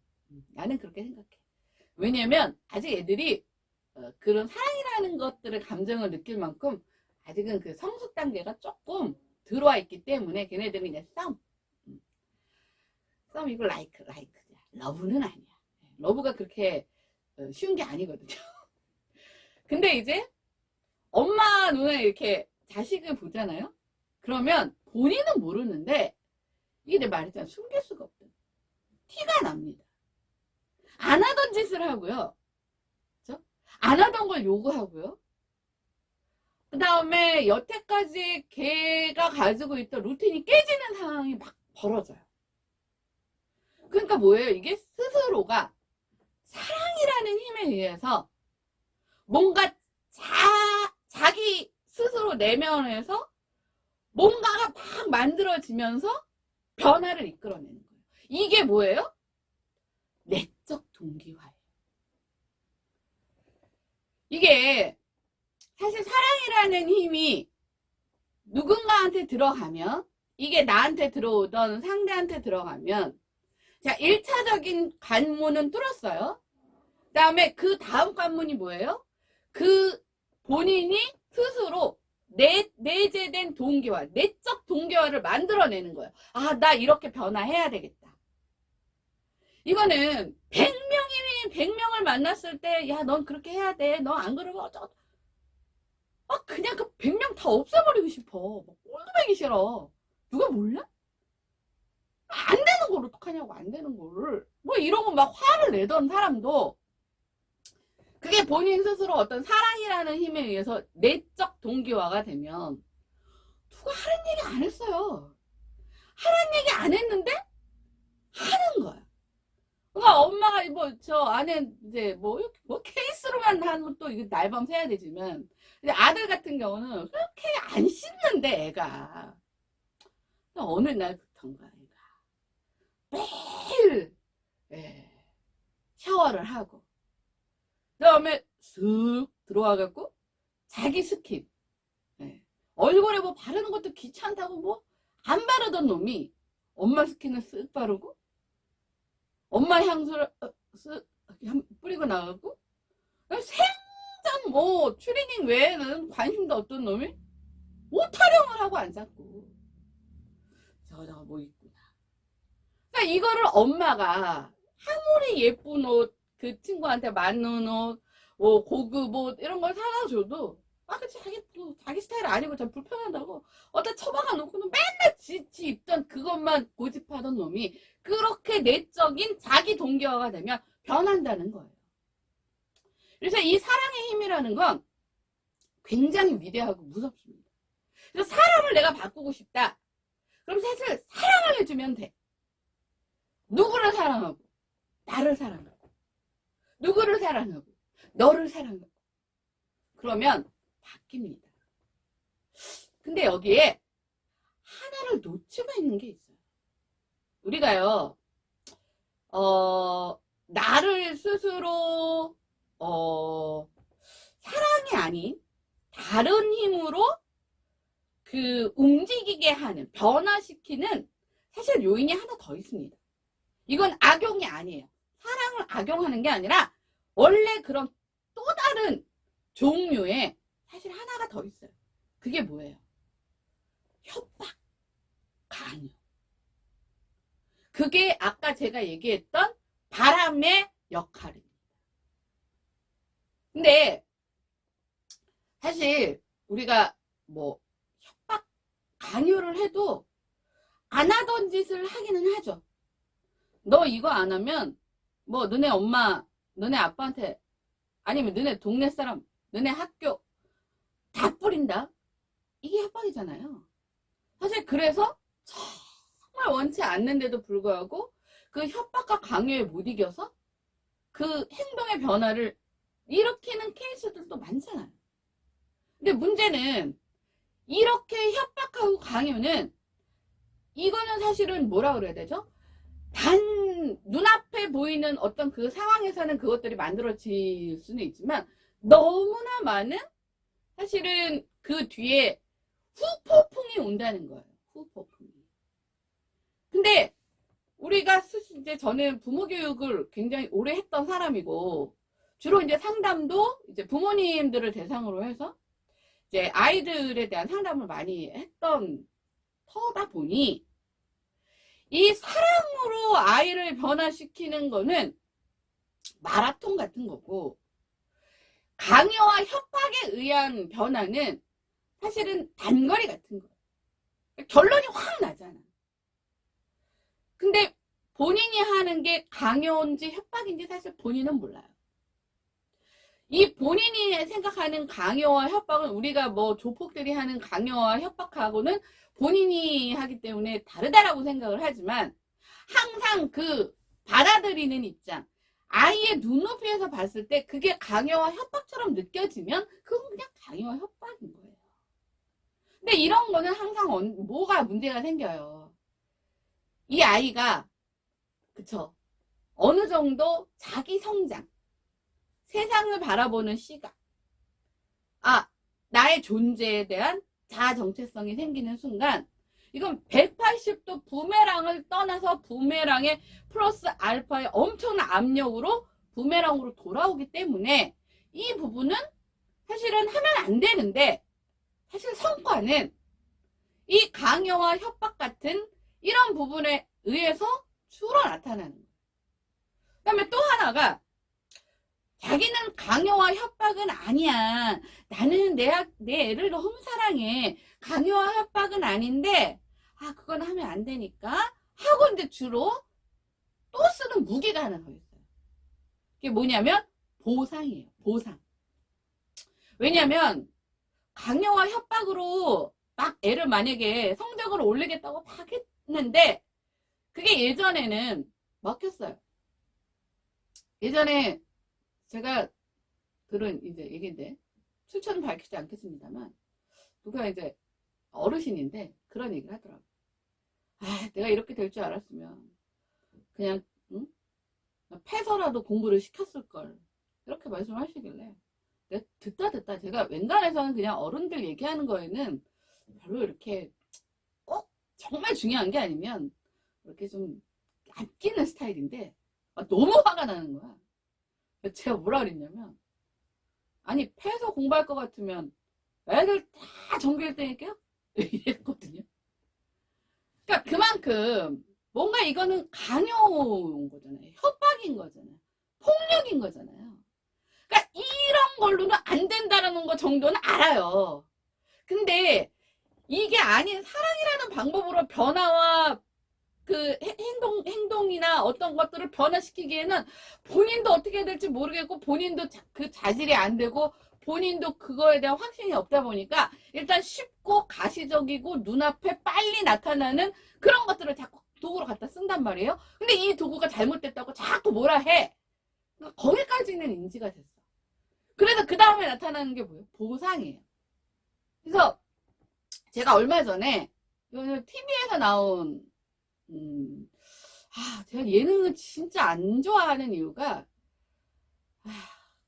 나는 그렇게 생각해. 왜냐면 아직 애들이 그런 사랑이라는 것들을 감정을 느낄 만큼 아직은 그 성숙 단계가 조금 들어와 있기 때문에 걔네들은 그냥 썸. 썸 이거 라이크. 러브는 아니야. 러브가 그렇게 쉬운 게 아니거든요. 근데 이제 엄마 눈에 이렇게 자식을 보잖아요. 그러면 본인은 모르는데 이게 내 말했잖아. 숨길 수가 없다. 티가 납니다. 안 하던 짓을 하고요. 그렇죠? 안 하던 걸 요구하고요. 그 다음에 여태까지 걔가 가지고 있던 루틴이 깨지는 상황이 막 벌어져요. 그러니까 뭐예요? 이게 스스로가 사랑이라는 힘에 의해서 뭔가 자기 스스로 내면에서 뭔가가 막 만들어지면서 변화를 이끌어내는 거예요. 이게 뭐예요? 내적 동기화예요. 이게 사실 사랑이라는 힘이 누군가한테 들어가면 이게 나한테 들어오던 상대한테 들어가면 자 1차적인 관문은 뚫었어요. 그 다음에 그 다음 관문이 뭐예요? 그 본인이 스스로 내재된 동기화, 내적 동기화를 만들어내는 거예요. 아, 나 이렇게 변화해야 되겠다. 이거는 100명을 만났을 때, 야, 넌 그렇게 해야 돼. 너 안 그러면 그냥 그 100명 다 없애버리고 싶어. 꼴도 보기 싫어. 누가 몰라? 안 되는 걸 어떡하냐고, 안 되는 거를. 뭐 이러고 막 화를 내던 사람도 그게 본인 스스로 어떤 사랑이라는 힘에 의해서 내적 동기화가 되면 누가 하는 얘기 안 했어요. 하는 얘기 안 했는데 하는 거야. 그러니까 엄마가 뭐 저 안에 이제 뭐 케이스로만 하면 또 이게 날밤 새야 되지만 아들 같은 경우는 그렇게 안 씻는데 애가 어느 날부턴가 애가 매일 샤워를 하고 그 다음에 쓱 들어와갖고 자기 스킨 얼굴에 뭐 바르는 것도 귀찮다고 뭐 안 바르던 놈이 엄마 스킨을 쓱 바르고 엄마 향수를 쓱 뿌리고 나가고 생전 뭐 추리닝 외에는 관심도 없던 놈이 옷 타령을 하고 앉았고 저거 뭐 있구나. 그러니까 이거를 엄마가 아무리 예쁜 옷 그 친구한테 맞는 옷, 뭐 고급 옷 이런 걸 사다 줘도 그치 자기 스타일 아니고 참 불편하다고 어디다 처박아 놓고는 맨날 지 입던 그것만 고집하던 놈이 그렇게 내적인 자기 동기화가 되면 변한다는 거예요. 그래서 이 사랑의 힘이라는 건 굉장히 위대하고 무섭습니다. 그래서 사람을 내가 바꾸고 싶다. 그럼 사실 사랑을 해주면 돼. 누구를 사랑하고 나를 사랑하고 누구를 사랑하고 너를 사랑하고 그러면 바뀝니다. 근데 여기에 하나를 놓치고 있는 게 있어요. 우리가요 나를 스스로 사랑이 아닌 다른 힘으로 그 움직이게 하는 변화시키는 사실 요인이 하나 더 있습니다. 이건 악용이 아니에요. 사랑을 악용하는 게 아니라 원래 그런 또 다른 종류에 사실 하나가 더 있어요. 그게 뭐예요? 협박, 강요. 그게 아까 제가 얘기했던 바람의 역할입니다. 근데 사실 우리가 뭐 협박, 강요를 해도 안 하던 짓을 하기는 하죠. 너 이거 안 하면 뭐 너네 엄마, 너네 아빠한테 아니면 너네 동네 사람, 너네 학교 다 뿌린다. 이게 협박이잖아요. 사실 그래서 정말 원치 않는데도 불구하고 그 협박과 강요에 못 이겨서 그 행동의 변화를 일으키는 케이스들도 많잖아요. 근데 문제는 이렇게 협박하고 강요는 이거는 사실은 뭐라 그래야 되죠? 단 눈앞에 보이는 어떤 그 상황에서는 그것들이 만들어질 수는 있지만 너무나 많은 사실은 그 뒤에 후폭풍이 온다는 거예요. 후폭풍이. 근데 우리가 이제 저는 부모 교육을 굉장히 오래 했던 사람이고 주로 이제 상담도 이제 부모님들을 대상으로 해서 이제 아이들에 대한 상담을 많이 했던 터다 보니 이 사랑으로 아이를 변화시키는 거는 마라톤 같은 거고 강요와 협박에 의한 변화는 사실은 단거리 같은 거예요. 결론이 확 나잖아. 근데 본인이 하는 게 강요인지 협박인지 사실 본인은 몰라요. 이 본인이 생각하는 강요와 협박은 우리가 뭐 조폭들이 하는 강요와 협박하고는 본인이 하기 때문에 다르다라고 생각을 하지만 항상 그 받아들이는 입장, 아이의 눈높이에서 봤을 때 그게 강요와 협박처럼 느껴지면 그건 그냥 강요와 협박인 거예요. 근데 이런 거는 항상 뭐가 문제가 생겨요. 이 아이가 그쵸? 어느 정도 자기 성장, 세상을 바라보는 시각, 나의 존재에 대한 자아 정체성이 생기는 순간 이건 180도 부메랑을 떠나서 부메랑의 플러스 알파의 엄청난 압력으로 부메랑으로 돌아오기 때문에 이 부분은 사실은 하면 안 되는데 사실 성과는 이 강요와 협박 같은 이런 부분에 의해서 주로 나타나는 거예요. 그 다음에 또 하나가 자기는 강요와 협박은 아니야. 나는 내 애를 너무 사랑해. 강요와 협박은 아닌데 그건 하면 안 되니까 하고 이제 주로 또 쓰는 무기가 하나 더 있어요. 그게 뭐냐면 보상이에요. 보상. 왜냐면 강요와 협박으로 막 애를 만약에 성적을 올리겠다고 막 했는데 그게 예전에는 먹혔어요. 예전에 제가 들은 이제 얘기인데 출처는 밝히지 않겠습니다만 누가 이제 어르신인데 그런 얘기를 하더라고요. 내가 이렇게 될 줄 알았으면 그냥 패서라도 공부를 시켰을 걸 이렇게 말씀하시길래 내가 듣다 제가 웬간해서는 그냥 어른들 얘기하는 거에는 별로 이렇게 꼭 정말 중요한 게 아니면 이렇게 좀 아끼는 스타일인데 너무 화가 나는 거야. 제가 뭐라 그랬냐면 아니 패서 공부할 것 같으면 애들 다 전교 1등일게요? 이랬거든요. 그러니까 그만큼 뭔가 이거는 강요인 거잖아요. 협박인 거잖아요. 폭력인 거잖아요. 그러니까 이런 걸로는 안 된다는 거 정도는 알아요. 근데 이게 아닌 사랑이라는 방법으로 변화와 그 행동이나 어떤 것들을 변화시키기에는 본인도 어떻게 해야 될지 모르겠고 본인도 그 자질이 안 되고 본인도 그거에 대한 확신이 없다 보니까 일단 쉽고 가시적이고 눈앞에 빨리 나타나는 그런 것들을 자꾸 도구로 갖다 쓴단 말이에요. 근데 이 도구가 잘못됐다고 자꾸 뭐라 해. 그러니까 거기까지는 인지가 됐어. 그래서 그 다음에 나타나는 게 뭐예요? 보상이에요. 그래서 제가 얼마 전에 TV에서 나온 제가 예능을 진짜 안 좋아하는 이유가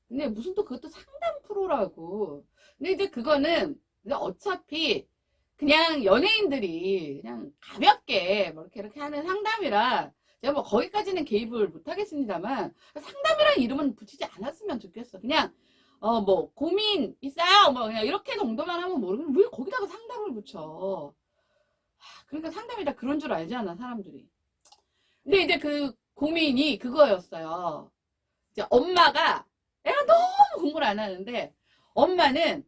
근데 무슨 또 그것도 상담 프로라고. 근데 이제 그거는 어차피 그냥 연예인들이 그냥 가볍게 뭐 이렇게 하는 상담이라 제가 뭐 거기까지는 개입을 못 하겠습니다만 상담이라는 이름은 붙이지 않았으면 좋겠어. 그냥 뭐 고민 있어요? 뭐 그냥 이렇게 정도만 하면 모르겠는데 왜 거기다가 상담을 붙여? 그러니까 상담이다 그런 줄 알잖아 사람들이. 근데 이제 그 고민이 그거였어요. 이제 엄마가 애가 너무 공부를 안 하는데 엄마는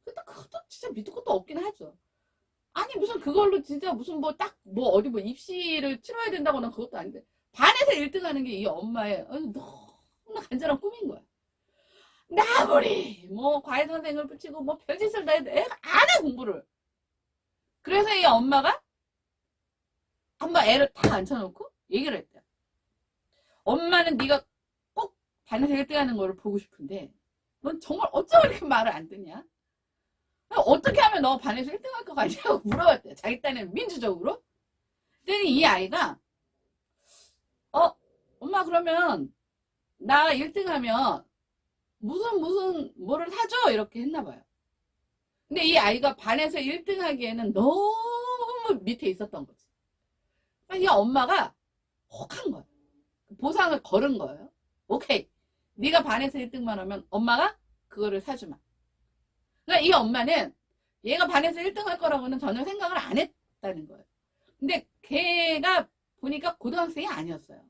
그것도 진짜 믿을 것도 없긴 하죠. 아니 무슨 그걸로 진짜 무슨 뭐 딱 뭐 어디 뭐 입시를 치러야 된다거나 그것도 아닌데 반에서 1등 하는 게 이 엄마의 너무나 간절한 꿈인 거야. 근데 아무리 뭐 과외 선생을 붙이고 뭐 별짓을 다 해도 애가 안 해 공부를. 그래서 이 엄마가 한번 애를 딱 앉혀놓고 얘기를 했대요. 엄마는 네가 꼭 반에서 1등 하는 거를 보고 싶은데 넌 정말 어쩌고 이렇게 말을 안 듣냐? 어떻게 하면 너 반에서 1등 할 것 같냐고 물어봤대요. 자기 딴에는 민주적으로. 그랬더니 이 아이가 엄마 그러면 나 1등 하면 무슨 뭐를 사줘 이렇게 했나 봐요. 근데 이 아이가 반에서 1등 하기에는 너무 밑에 있었던 거지. 이 엄마가 혹한 거야. 보상을 걸은 거예요. 오케이. 네가 반에서 1등만 하면 엄마가 그거를 사주마. 그러니까 이 엄마는 얘가 반에서 1등 할 거라고는 전혀 생각을 안 했다는 거예요. 근데 걔가 보니까 고등학생이 아니었어요.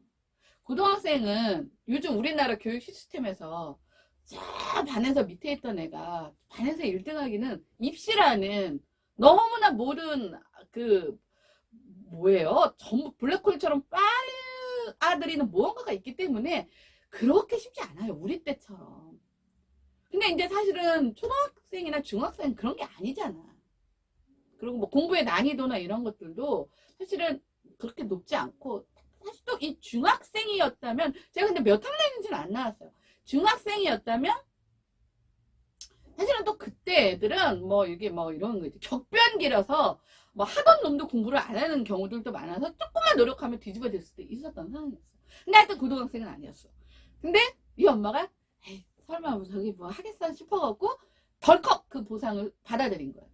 고등학생은 요즘 우리나라 교육 시스템에서 저 반에서 밑에 있던 애가 반에서 1등 하기는 입시라는 너무나 모든 뭐예요? 전부 블랙홀처럼 빨아들이는 무언가가 있기 때문에 그렇게 쉽지 않아요. 우리 때처럼. 근데 이제 사실은 초등학생이나 중학생 그런 게 아니잖아. 그리고 뭐 공부의 난이도나 이런 것들도 사실은 그렇게 높지 않고 사실 또 이 중학생이었다면 제가 근데 몇 학년인지는 안 나왔어요. 중학생이었다면 사실은 또 그때 애들은 뭐 이게 뭐 이런 거 있죠. 격변기라서 뭐 하던 놈도 공부를 안 하는 경우들도 많아서 조금만 노력하면 뒤집어질 수도 있었던 상황이었어. 근데 하여튼 고등학생은 아니었어. 근데 이 엄마가 에이, 설마 뭐 저기 뭐 하겠어 싶어갖고 덜컥 그 보상을 받아들인 거예요.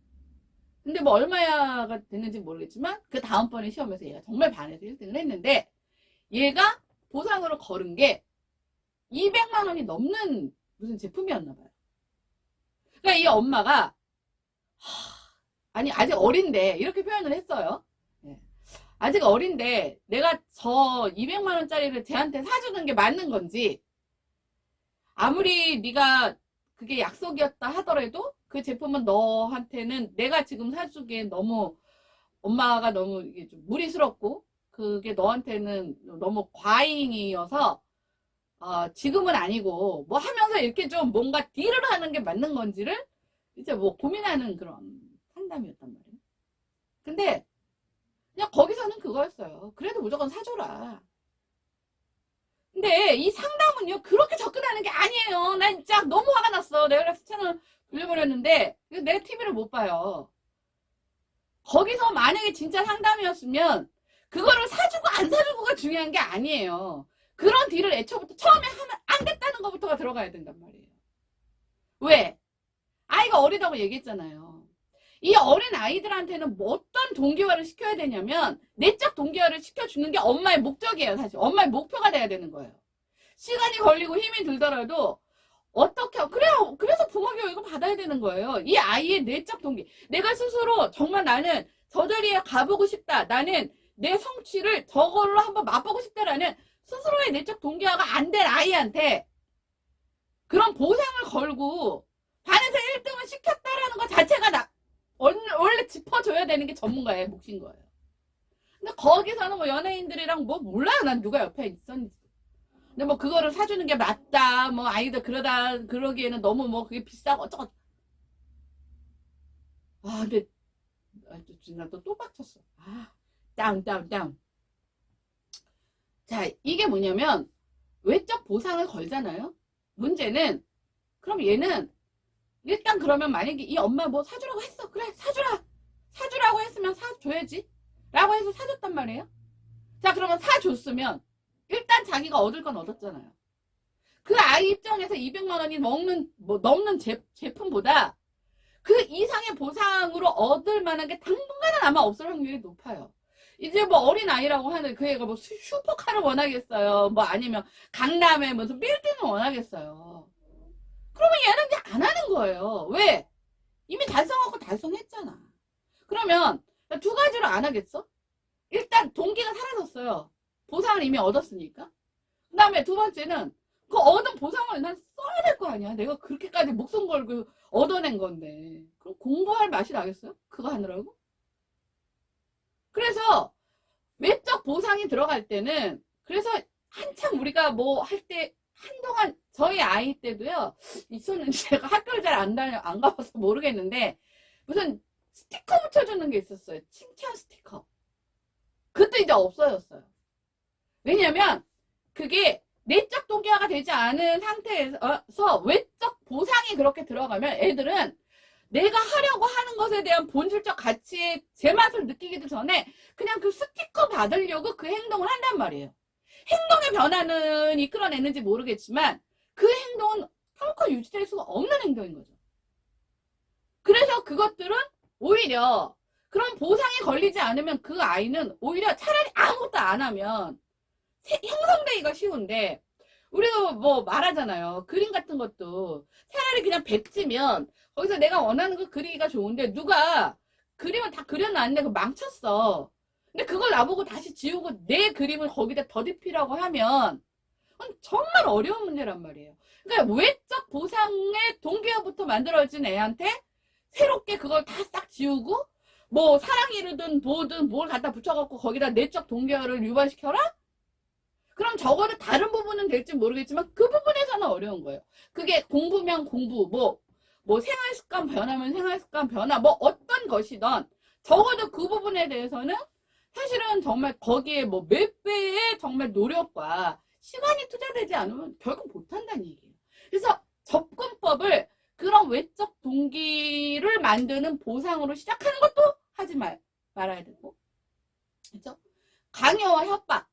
근데 뭐 얼마가 됐는지 모르겠지만 그 다음번에 시험에서 얘가 정말 반에서 1등을 했는데 얘가 보상으로 걸은 게 200만 원이 넘는 무슨 제품이었나 봐요. 그러니까 이 엄마가 아니 아직 어린데 이렇게 표현을 했어요. 네. 아직 어린데 내가 저 200만 원짜리를 쟤한테 사주는 게 맞는 건지 아무리 네가 그게 약속이었다 하더라도 그 제품은 너한테는 내가 지금 사주기에 너무 엄마가 너무 이게 좀 무리스럽고 그게 너한테는 너무 과잉이어서 지금은 아니고 뭐 하면서 이렇게 좀 뭔가 딜을 하는 게 맞는 건지를 이제 뭐 고민하는 그런 상담이었단 말이에요. 근데 그냥 거기서는 그거였어요. 그래도 무조건 사줘라. 근데 이 상담은요 그렇게 접근하는 게 아니에요. 난 진짜 너무 화가 났어. 내가 그래서 채널 돌려버렸는데 내 TV를 못 봐요. 거기서 만약에 진짜 상담이었으면 그거를 사주고 안 사주고가 중요한 게 아니에요. 그런 딜을 애초부터 처음에 하면 안 됐다는 것부터가 들어가야 된단 말이에요. 왜? 아이가 어리다고 얘기했잖아요. 이 어린 아이들한테는 뭐 어떤 동기화를 시켜야 되냐면 내적 동기화를 시켜주는 게 엄마의 목적이에요. 사실 엄마의 목표가 돼야 되는 거예요. 시간이 걸리고 힘이 들더라도 어떻게 그래요. 그래서 부모 교육을 받아야 되는 거예요. 이 아이의 내적 동기. 내가 스스로 정말 나는 저 자리에 가보고 싶다. 나는 내 성취를 저걸로 한번 맛보고 싶다라는 스스로의 내적 동기화가 안 된 아이한테 그런 보상을 걸고 반에서 1등을 시켰다라는 것 자체가 원래 짚어줘야 되는 게 전문가의 몫인 거예요. 근데 거기서는 뭐 연예인들이랑 뭐 몰라요. 난 누가 옆에 있었는지. 근데 뭐 그거를 사주는 게 맞다. 뭐 아이들 그러기에는 너무 뭐 그게 비싸고 어쩌고. 근데 나 또 빡쳤어. 다운. 자, 이게 뭐냐면 외적 보상을 걸잖아요. 문제는 그럼 얘는 일단 그러면 만약에 이 엄마 뭐 사주라고 했어. 그래 사주라고 했으면 사줘야지 라고 해서 사줬단 말이에요. 자, 그러면 사줬으면 일단 자기가 얻을 건 얻었잖아요. 그 아이 입장에서 200만 원이 넘는 제품보다 그 이상의 보상으로 얻을 만한 게 당분간은 아마 없을 확률이 높아요. 이제 뭐 어린 아이라고 하는 그 애가 뭐 슈퍼카를 원하겠어요. 뭐 아니면 강남에 무슨 빌딩을 원하겠어요. 그러면 얘는 이제 안 하는 거예요. 왜? 이미 달성하고 달성했잖아. 그러면 두 가지로 안 하겠어? 일단 동기가 사라졌어요. 보상을 이미 얻었으니까. 그 다음에 두 번째는 그 얻은 보상을 난 써야 될 거 아니야. 내가 그렇게까지 목숨 걸고 얻어낸 건데. 그럼 공부할 맛이 나겠어요? 그거 하느라고? 그래서 외적 보상이 들어갈 때는, 그래서 한참 우리가 뭐 할 때 한동안 저희 아이 때도요, 있었는데 제가 학교를 잘 안 가봐서 모르겠는데 무슨 스티커 붙여주는 게 있었어요. 칭찬 스티커. 그것도 이제 없어졌어요. 왜냐면 그게 내적 동기화가 되지 않은 상태에서 외적 보상이 그렇게 들어가면 애들은 내가 하려고 하는 것에 대한 본질적 가치의 제맛을 느끼기도 전에 그냥 그 스티커 받으려고 그 행동을 한단 말이에요. 행동의 변화는 이끌어내는지 모르겠지만 그 행동은 결코 유지될 수가 없는 행동인 거죠. 그래서 그것들은 오히려 그런 보상이 걸리지 않으면 그 아이는 오히려 차라리 아무것도 안 하면 형성되기가 쉬운데, 우리가 뭐 말하잖아요. 그림 같은 것도 차라리 그냥 백지면 거기서 내가 원하는 거 그리기가 좋은데 누가 그림을 다 그려놨는데 그 망쳤어. 근데 그걸 나보고 다시 지우고 내 그림을 거기다 더듬히라고 하면 정말 어려운 문제란 말이에요. 그러니까 외적 보상의 동기화부터 만들어진 애한테 새롭게 그걸 다 싹 지우고 뭐 사랑이든 뭐든 뭘 갖다 붙여갖고 거기다 내적 동기화를 유발시켜라? 그럼 적어도 다른 부분은 될지 모르겠지만 그 부분에서는 어려운 거예요. 그게 공부면 공부, 뭐 생활습관 변화면 생활습관 변화, 뭐 어떤 것이든 적어도 그 부분에 대해서는 사실은 정말 거기에 뭐 몇 배의 정말 노력과 시간이 투자되지 않으면 결국 못한다는 얘기예요. 그래서 접근법을 그런 외적 동기를 만드는 보상으로 시작하는 것도 하지 말아야 되고, 그렇죠? 강요와 협박.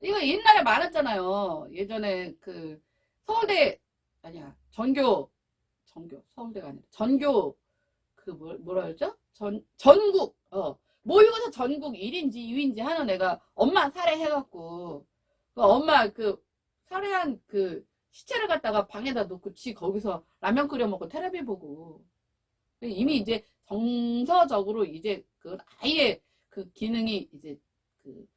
이거 옛날에 많았잖아요. 예전에 그 서울대 아니야 서울대가 아니라 전교 그 뭐라 그러죠? 전국 모의고사 전국 1인지 2위인지 하는 애가 엄마 살해해갖고 그 엄마 그 살해한 그 시체를 갖다가 방에다 놓고 지 거기서 라면 끓여 먹고 테레비 보고, 이미 이제 정서적으로 이제 그 아예 그 기능이 이제 그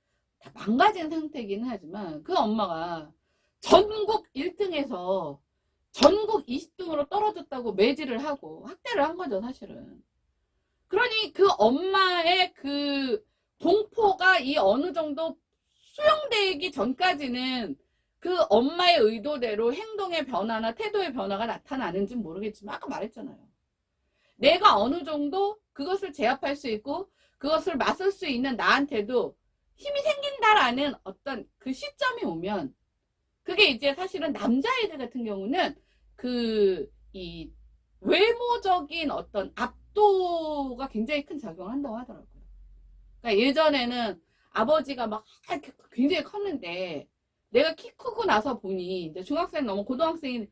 다 망가진 상태이긴 하지만 그 엄마가 전국 1등에서 전국 20등으로 떨어졌다고 매질을 하고 학대를 한 거죠, 사실은. 그러니 그 엄마의 그 공포가 이 어느 정도 수용되기 전까지는 그 엄마의 의도대로 행동의 변화나 태도의 변화가 나타나는지는 모르겠지만 아까 말했잖아요. 내가 어느 정도 그것을 제압할 수 있고 그것을 맞설 수 있는 나한테도 힘이 생긴다라는 어떤 그 시점이 오면, 그게 이제 사실은 남자아이들 같은 경우는 이 외모적인 어떤 압도가 굉장히 큰 작용을 한다고 하더라고요. 그러니까 예전에는 아버지가 막 굉장히 컸는데 내가 키 크고 나서 보니 이제 중학생 넘어 고등학생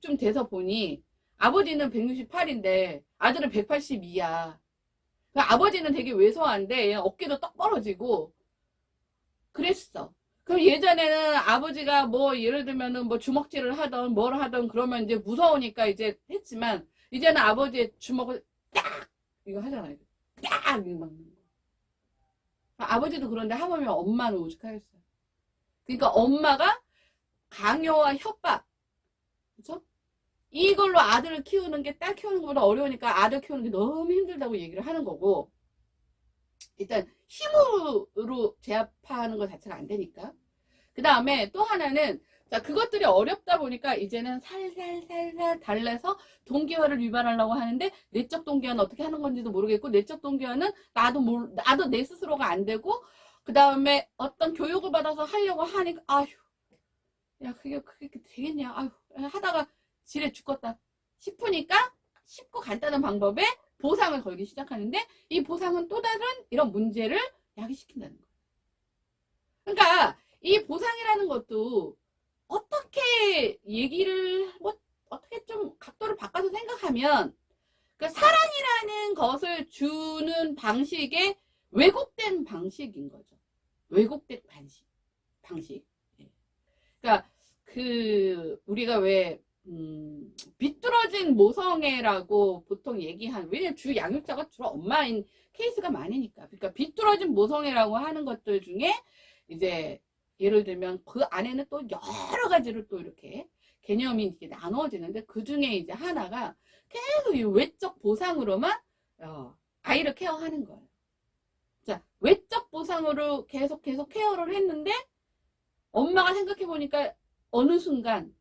좀 돼서 보니 아버지는 168인데 아들은 182야. 아버지는 되게 왜소한데 어깨도 떡 벌어지고 그랬어. 그럼 예전에는 아버지가 뭐 예를 들면은 뭐 주먹질을 하던 뭘 하던 그러면 이제 무서우니까 이제 했지만 이제는 아버지의 주먹을 딱 이거 하잖아요. 딱 이거 막는 거. 아버지도 그런데 하물며 엄마는 오죽하겠어요. 그러니까 엄마가 강요와 협박, 그렇죠? 이걸로 아들을 키우는 게 딸 키우는 것보다 어려우니까 아들 키우는 게 너무 힘들다고 얘기를 하는 거고, 일단 힘으로 제압하는 것 자체가 안 되니까. 그 다음에 또 하나는, 자, 그것들이 어렵다 보니까 이제는 살살 달래서 동기화를 유발하려고 하는데 내적 동기화는 어떻게 하는 건지도 모르겠고, 내적 동기화는 나도 내 스스로가 안 되고, 그 다음에 어떤 교육을 받아서 하려고 하니까 아휴, 야 그게 되겠냐, 아휴, 하다가 지레 죽겠다 싶으니까 쉽고 간단한 방법에 보상을 걸기 시작하는데, 이 보상은 또 다른 이런 문제를 야기시킨다는 거예요. 그러니까 이 보상이라는 것도 어떻게 얘기를 어떻게 좀 각도를 바꿔서 생각하면 그 사랑이라는 것을 주는 방식의 왜곡된 방식인 거죠. 왜곡된 방식. 그러니까 우리가 왜 비뚤어진 모성애라고 보통 얘기하는, 왜냐면 주 양육자가 주로 엄마인 케이스가 많으니까. 그러니까 비뚤어진 모성애라고 하는 것들 중에 이제 예를 들면 그 안에는 또 여러 가지로 또 이렇게 개념이 이렇게 나눠지는데, 그 중에 이제 하나가 계속 이 외적 보상으로만 아이를 케어하는 거예요. 자, 외적 보상으로 계속 케어를 했는데 엄마가 생각해 보니까 어느 순간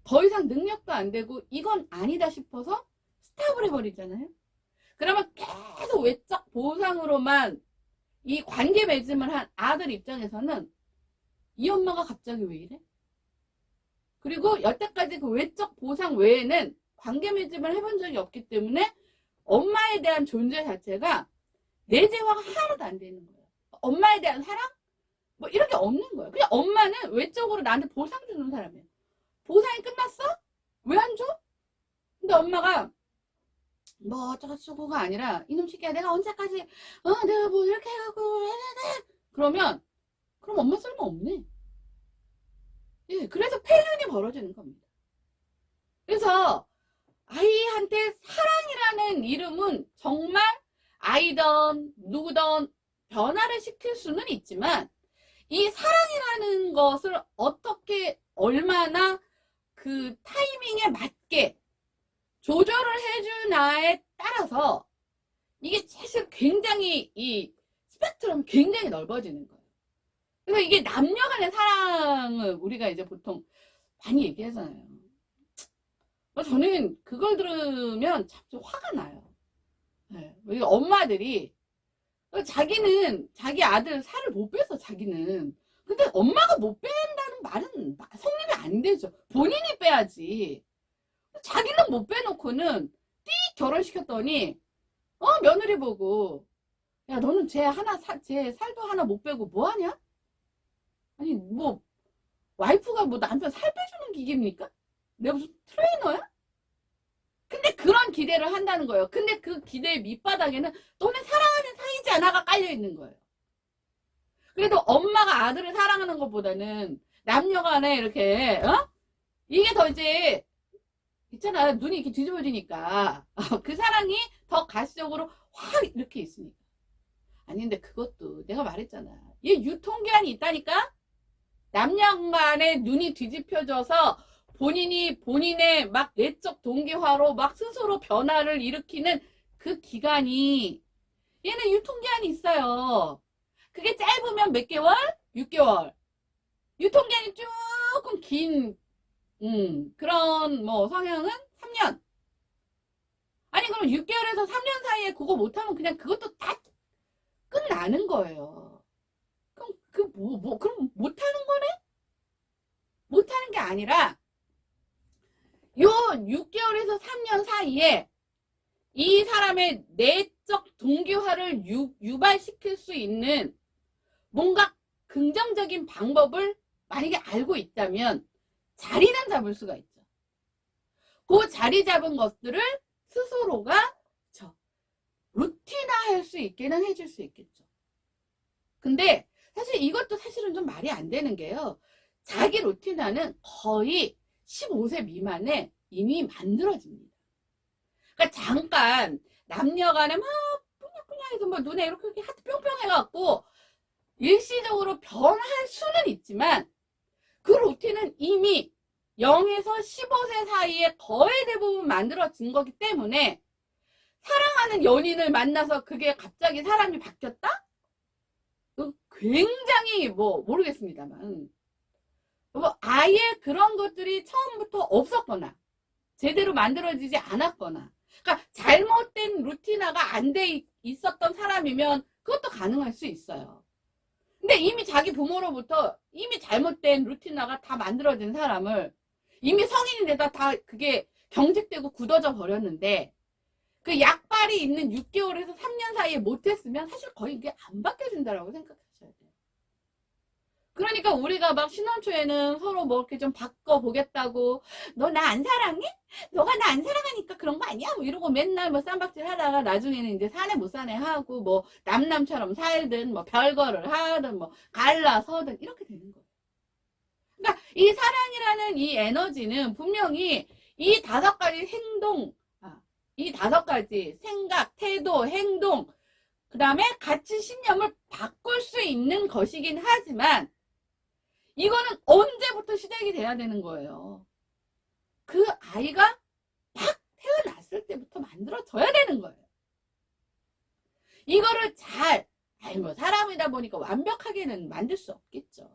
더 이상 능력도 안 되고 이건 아니다 싶어서 스탑을 해버리잖아요. 그러면 계속 외적 보상으로만 이 관계 맺음을 한 아들 입장에서는 이 엄마가 갑자기 왜 이래? 그리고 여태까지 그 외적 보상 외에는 관계 맺음을 해본 적이 없기 때문에 엄마에 대한 존재 자체가 내재화가 하나도 안 되는 거예요. 엄마에 대한 사랑? 뭐 이런 게 없는 거예요. 그냥 엄마는 외적으로 나한테 보상 주는 사람이에요. 보상이 끝났어? 왜 안 줘? 근데 엄마가 뭐 어쩌고저쩌고가 아니라 이놈 새끼야 내가 언제까지 내가 뭐 이렇게 해갖고 그러면 그럼 엄마 쓸모 없네. 예, 그래서 폐륜이 벌어지는 겁니다. 그래서 아이한테 사랑이라는 이름은 정말 아이든 누구든 변화를 시킬 수는 있지만 이 사랑이라는 것을 어떻게 얼마나 그 타이밍에 맞게 조절을 해주나에 따라서 이게 사실 굉장히 이 스펙트럼이 굉장히 넓어지는 거예요. 그래서 이게 남녀 간의 사랑을 우리가 이제 보통 많이 얘기하잖아요. 저는 그걸 들으면 참 좀 화가 나요. 네. 엄마들이 자기는 자기 아들 살을 못 빼서 자기는, 근데 엄마가 못 뺀다는 말은 성립이 안 되죠. 본인이 빼야지. 자기는 못 빼놓고는 띡 결혼시켰더니 며느리 보고 야 너는 쟤 살도 하나 못 빼고 뭐하냐? 아니 뭐 와이프가 뭐 남편 살 빼주는 기계입니까? 내가 무슨 트레이너야? 근데 그런 기대를 한다는 거예요. 근데 그 기대의 밑바닥에는 너네 사랑하는 사이지 않아가 깔려있는 거예요. 그래도 엄마가 아들을 사랑하는 것보다는 남녀간에 이렇게 이게 더 이제 있잖아, 눈이 이렇게 뒤집어지니까 그 사랑이 더 가시적으로 확 이렇게 있으니까. 아니 근데 그것도 내가 말했잖아, 얘 유통기한이 있다니까. 남녀간에 눈이 뒤집혀져서 본인의 막 내적 동기화로 막 스스로 변화를 일으키는 그 기간이, 얘는 유통기한이 있어요. 그게 짧으면 몇 개월? 6개월. 유통기한이 조금 긴 그런 뭐 성향은 3년. 아니 그럼 6개월에서 3년 사이에 그거 못하면 그냥 그것도 다 끝나는 거예요. 그럼 그럼 못하는 거네? 못하는 게 아니라 요 6개월에서 3년 사이에 이 사람의 내적 동기화를 유발시킬 수 있는 뭔가 긍정적인 방법을 만약에 알고 있다면 자리는 잡을 수가 있죠. 그 자리 잡은 것들을 스스로가 루틴화할 수 있게는 해줄 수 있겠죠. 근데 사실 이것도 사실은 좀 말이 안 되는 게요. 자기 루틴화는 거의 15세 미만에 이미 만들어집니다. 그러니까 잠깐 남녀간에 막 뿌냐뿌냐해서 뭐 눈에 이렇게 하트 뿅뿅 해갖고 일시적으로 변할 수는 있지만 그 루틴은 이미 0에서 15세 사이에 거의 대부분 만들어진 거기 때문에 사랑하는 연인을 만나서 그게 갑자기 사람이 바뀌었다? 굉장히 뭐 모르겠습니다만 뭐 아예 그런 것들이 처음부터 없었거나 제대로 만들어지지 않았거나, 그러니까 잘못된 루틴화가 안 돼 있었던 사람이면 그것도 가능할 수 있어요. 근데 이미 자기 부모로부터 이미 잘못된 루틴화가 다 만들어진 사람을 이미 성인이 되다 다 그게 경직되고 굳어져 버렸는데 그 약발이 있는 6개월에서 3년 사이에 못했으면 사실 거의 이게 안 바뀌어진다라고 생각하셔야 돼요. 그러니까 우리가 막 신혼초에는 서로 뭐 이렇게 좀 바꿔보겠다고, 너 나 안 사랑해? 너가 나 안 사랑하니까 그런 거 아니야? 뭐 이러고 맨날 뭐 쌈박질 하다가 나중에는 이제 사내 못 사내 하고 뭐 남남처럼 살든 뭐 별거를 하든 뭐 갈라서든 이렇게 되는 거예요. 그러니까 이 사랑이라는 이 에너지는 분명히 이 5가지 행동, 이 5가지 생각, 태도, 행동, 그 다음에 가치, 신념을 바꿀 수 있는 것이긴 하지만 이거는 언제부터 시작이 돼야 되는 거예요. 그 아이가 막 태어났을 때부터 만들어져야 되는 거예요. 이거를 뭐 사람이다 보니까 완벽하게는 만들 수 없겠죠.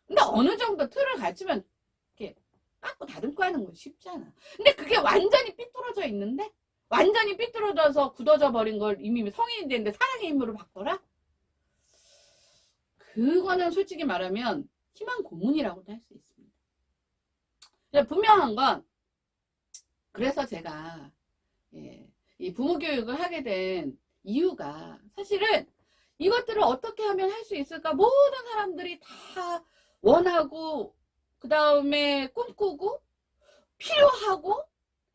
근데 어느 정도 틀을 갖추면 이렇게 깎고 다듬고 하는 건 쉽잖아. 근데 그게 완전히 삐뚤어져 있는데, 완전히 삐뚤어져서 굳어져 버린 걸 이미 성인이 됐는데 사랑의 힘으로 바꿔라? 그거는 솔직히 말하면 희망 고문이라고도 할 수 있습니다. 분명한 건, 그래서 제가 이 부모 교육을 하게 된 이유가 사실은 이것들을 어떻게 하면 할 수 있을까, 모든 사람들이 다 원하고 그 다음에 꿈꾸고 필요하고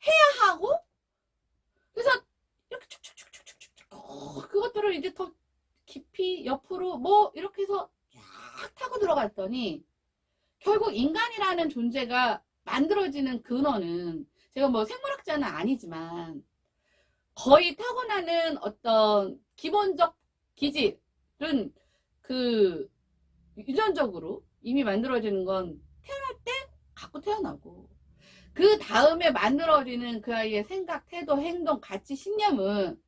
해야 하고, 그래서 이렇게 쭉쭉쭉쭉쭉쭉 그것들을 이제 더 깊이 옆으로 뭐 이렇게 해서 쫙 타고 들어갔더니 결국 인간이라는 존재가 만들어지는 근원은, 제가 뭐 생물학자는 아니지만 거의 타고나는 어떤 기본적 기질은 그 유전적으로 이미 만들어지는 건 태어날 때 갖고 태어나고, 그 다음에 만들어지는 그 아이의 생각, 태도, 행동, 가치, 신념은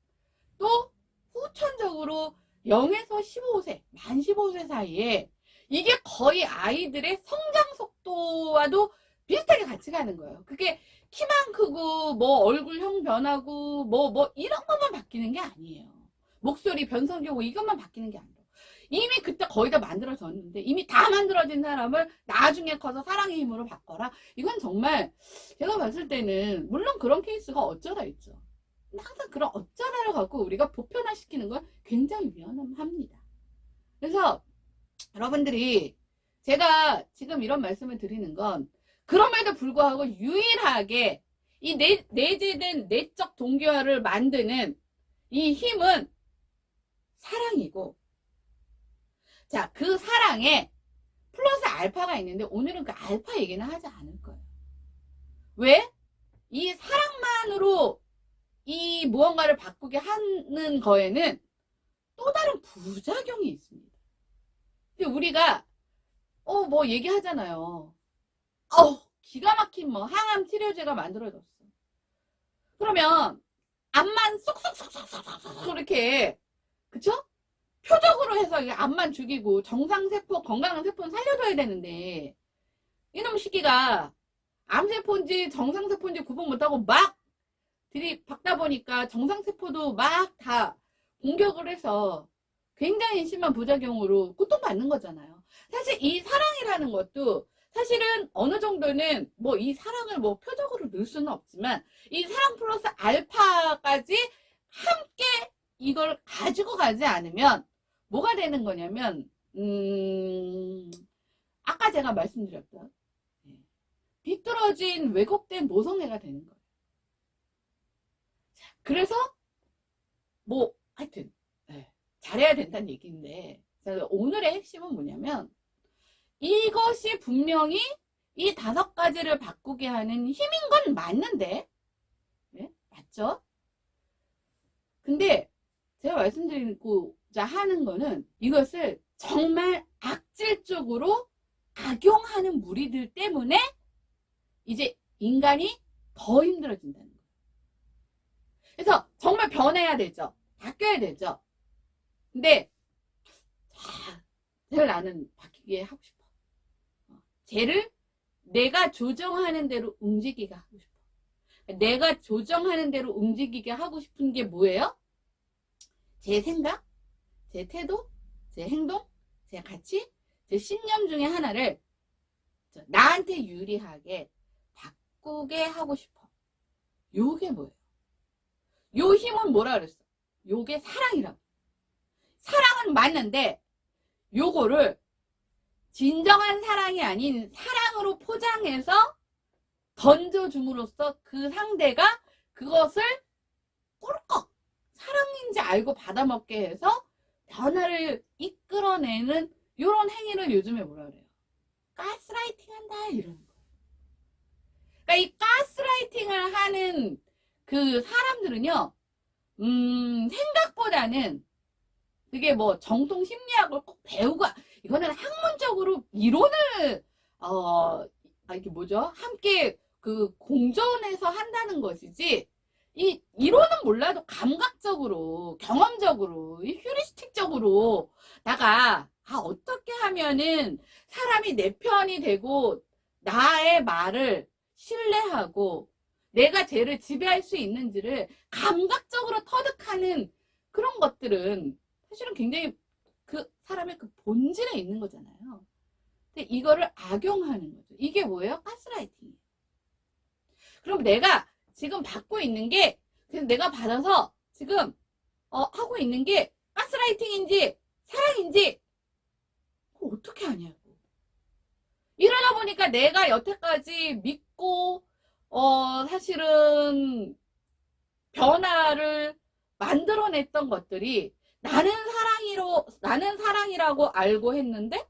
또 후천적으로 0에서 15세, 만 15세 사이에 이게 거의 아이들의 성장 속도와도 비슷하게 같이 가는 거예요. 그게 키만 크고 뭐 얼굴형 변하고 뭐 이런 것만 바뀌는 게 아니에요. 목소리 변성기고 이것만 바뀌는 게 아니에요. 이미 그때 거의 다 만들어졌는데, 이미 다 만들어진 사람을 나중에 커서 사랑의 힘으로 바꿔라? 이건 정말 제가 봤을 때는, 물론 그런 케이스가 어쩌다 있죠. 근데 항상 그런 어쩌다를 갖고 우리가 보편화시키는 건 굉장히 위험합니다. 그래서 여러분들이, 제가 지금 이런 말씀을 드리는 건 그럼에도 불구하고 유일하게 이 내재된 내적 동기화를 만드는 이 힘은 사랑이고, 자, 그 사랑에 플러스 알파가 있는데 오늘은 그 알파 얘기는 하지 않을 거예요. 왜? 이 사랑만으로 이 무언가를 바꾸게 하는 거에는 또 다른 부작용이 있습니다. 근데 우리가 뭐 얘기하잖아요. 기가 막힌 뭐 항암 치료제가 만들어졌어. 그러면 암만 쏙쏙쏙쏙쏙 이렇게, 그쵸? 표적으로 해서 암만 죽이고 정상세포, 건강한 세포는 살려줘야 되는데, 이놈 시기가 암세포인지 정상세포인지 구분 못하고 막 들이박다 보니까 정상세포도 막 다 공격을 해서 굉장히 심한 부작용으로 고통받는 거잖아요. 사실 이 사랑이라는 것도 사실은 어느 정도는 뭐 이 사랑을 뭐 표적으로 넣을 수는 없지만, 이 사랑 플러스 알파까지 함께 이걸 가지고 가지 않으면 뭐가 되는 거냐면, 아까 제가 말씀드렸던 비뚤어진 왜곡된 모성애가 되는 거예요. 그래서 뭐 하여튼 잘해야 된다는 얘기인데, 오늘의 핵심은 뭐냐면, 이것이 분명히 이 5가지를 바꾸게 하는 힘인 건 맞는데, 맞죠? 근데 제가 말씀드리고자 하는 거는, 이것을 정말 악질적으로 악용하는 무리들 때문에 이제 인간이 더 힘들어진다는 거예요. 그래서 정말 변해야 되죠. 바뀌어야 되죠. 근데 쟤를 나는 바뀌게 하고 싶어. 쟤를 내가 조정하는 대로 움직이게 하고 싶어. 내가 조정하는 대로 움직이게 하고 싶은 게 뭐예요? 제 생각, 제 태도, 제 행동, 제 가치, 제 신념 중에 하나를 나한테 유리하게 바꾸게 하고 싶어. 요게 뭐예요? 요 힘은 뭐라 그랬어? 요게 사랑이라고. 사랑은 맞는데 요거를 진정한 사랑이 아닌 사랑으로 포장해서 던져줌으로써 그 상대가 그것을 꿀꺽 사랑인지 알고 받아먹게 해서 변화를 이끌어내는 이런 행위를 요즘에 뭐라 그래요? 가스라이팅 한다 이러는 거예요. 그러니까 이 가스라이팅을 하는 그 사람들은요, 생각보다는 그게 뭐 정통 심리학을 꼭 배우고, 이거는 학문적으로 이론을, 이게 뭐죠? 함께 그 공존해서 한다는 것이지, 이 이론은 몰라도 감각적으로, 경험적으로, 이 휴리스틱적으로, 어떻게 하면은 사람이 내 편이 되고, 나의 말을 신뢰하고, 내가 쟤를 지배할 수 있는지를 감각적으로 터득하는 그런 것들은 사실은 굉장히 그 사람의 그 본질에 있는 거잖아요. 근데 이거를 악용하는 거죠. 이게 뭐예요? 가스라이팅이에요. 그럼 내가 지금 받고 있는 게, 그냥 내가 받아서 지금 하고 있는 게 가스라이팅인지 사랑인지 어떻게 하냐고. 이러다 보니까 내가 여태까지 믿고 사실은 변화를 만들어냈던 것들이 나는 사랑이라고 알고 했는데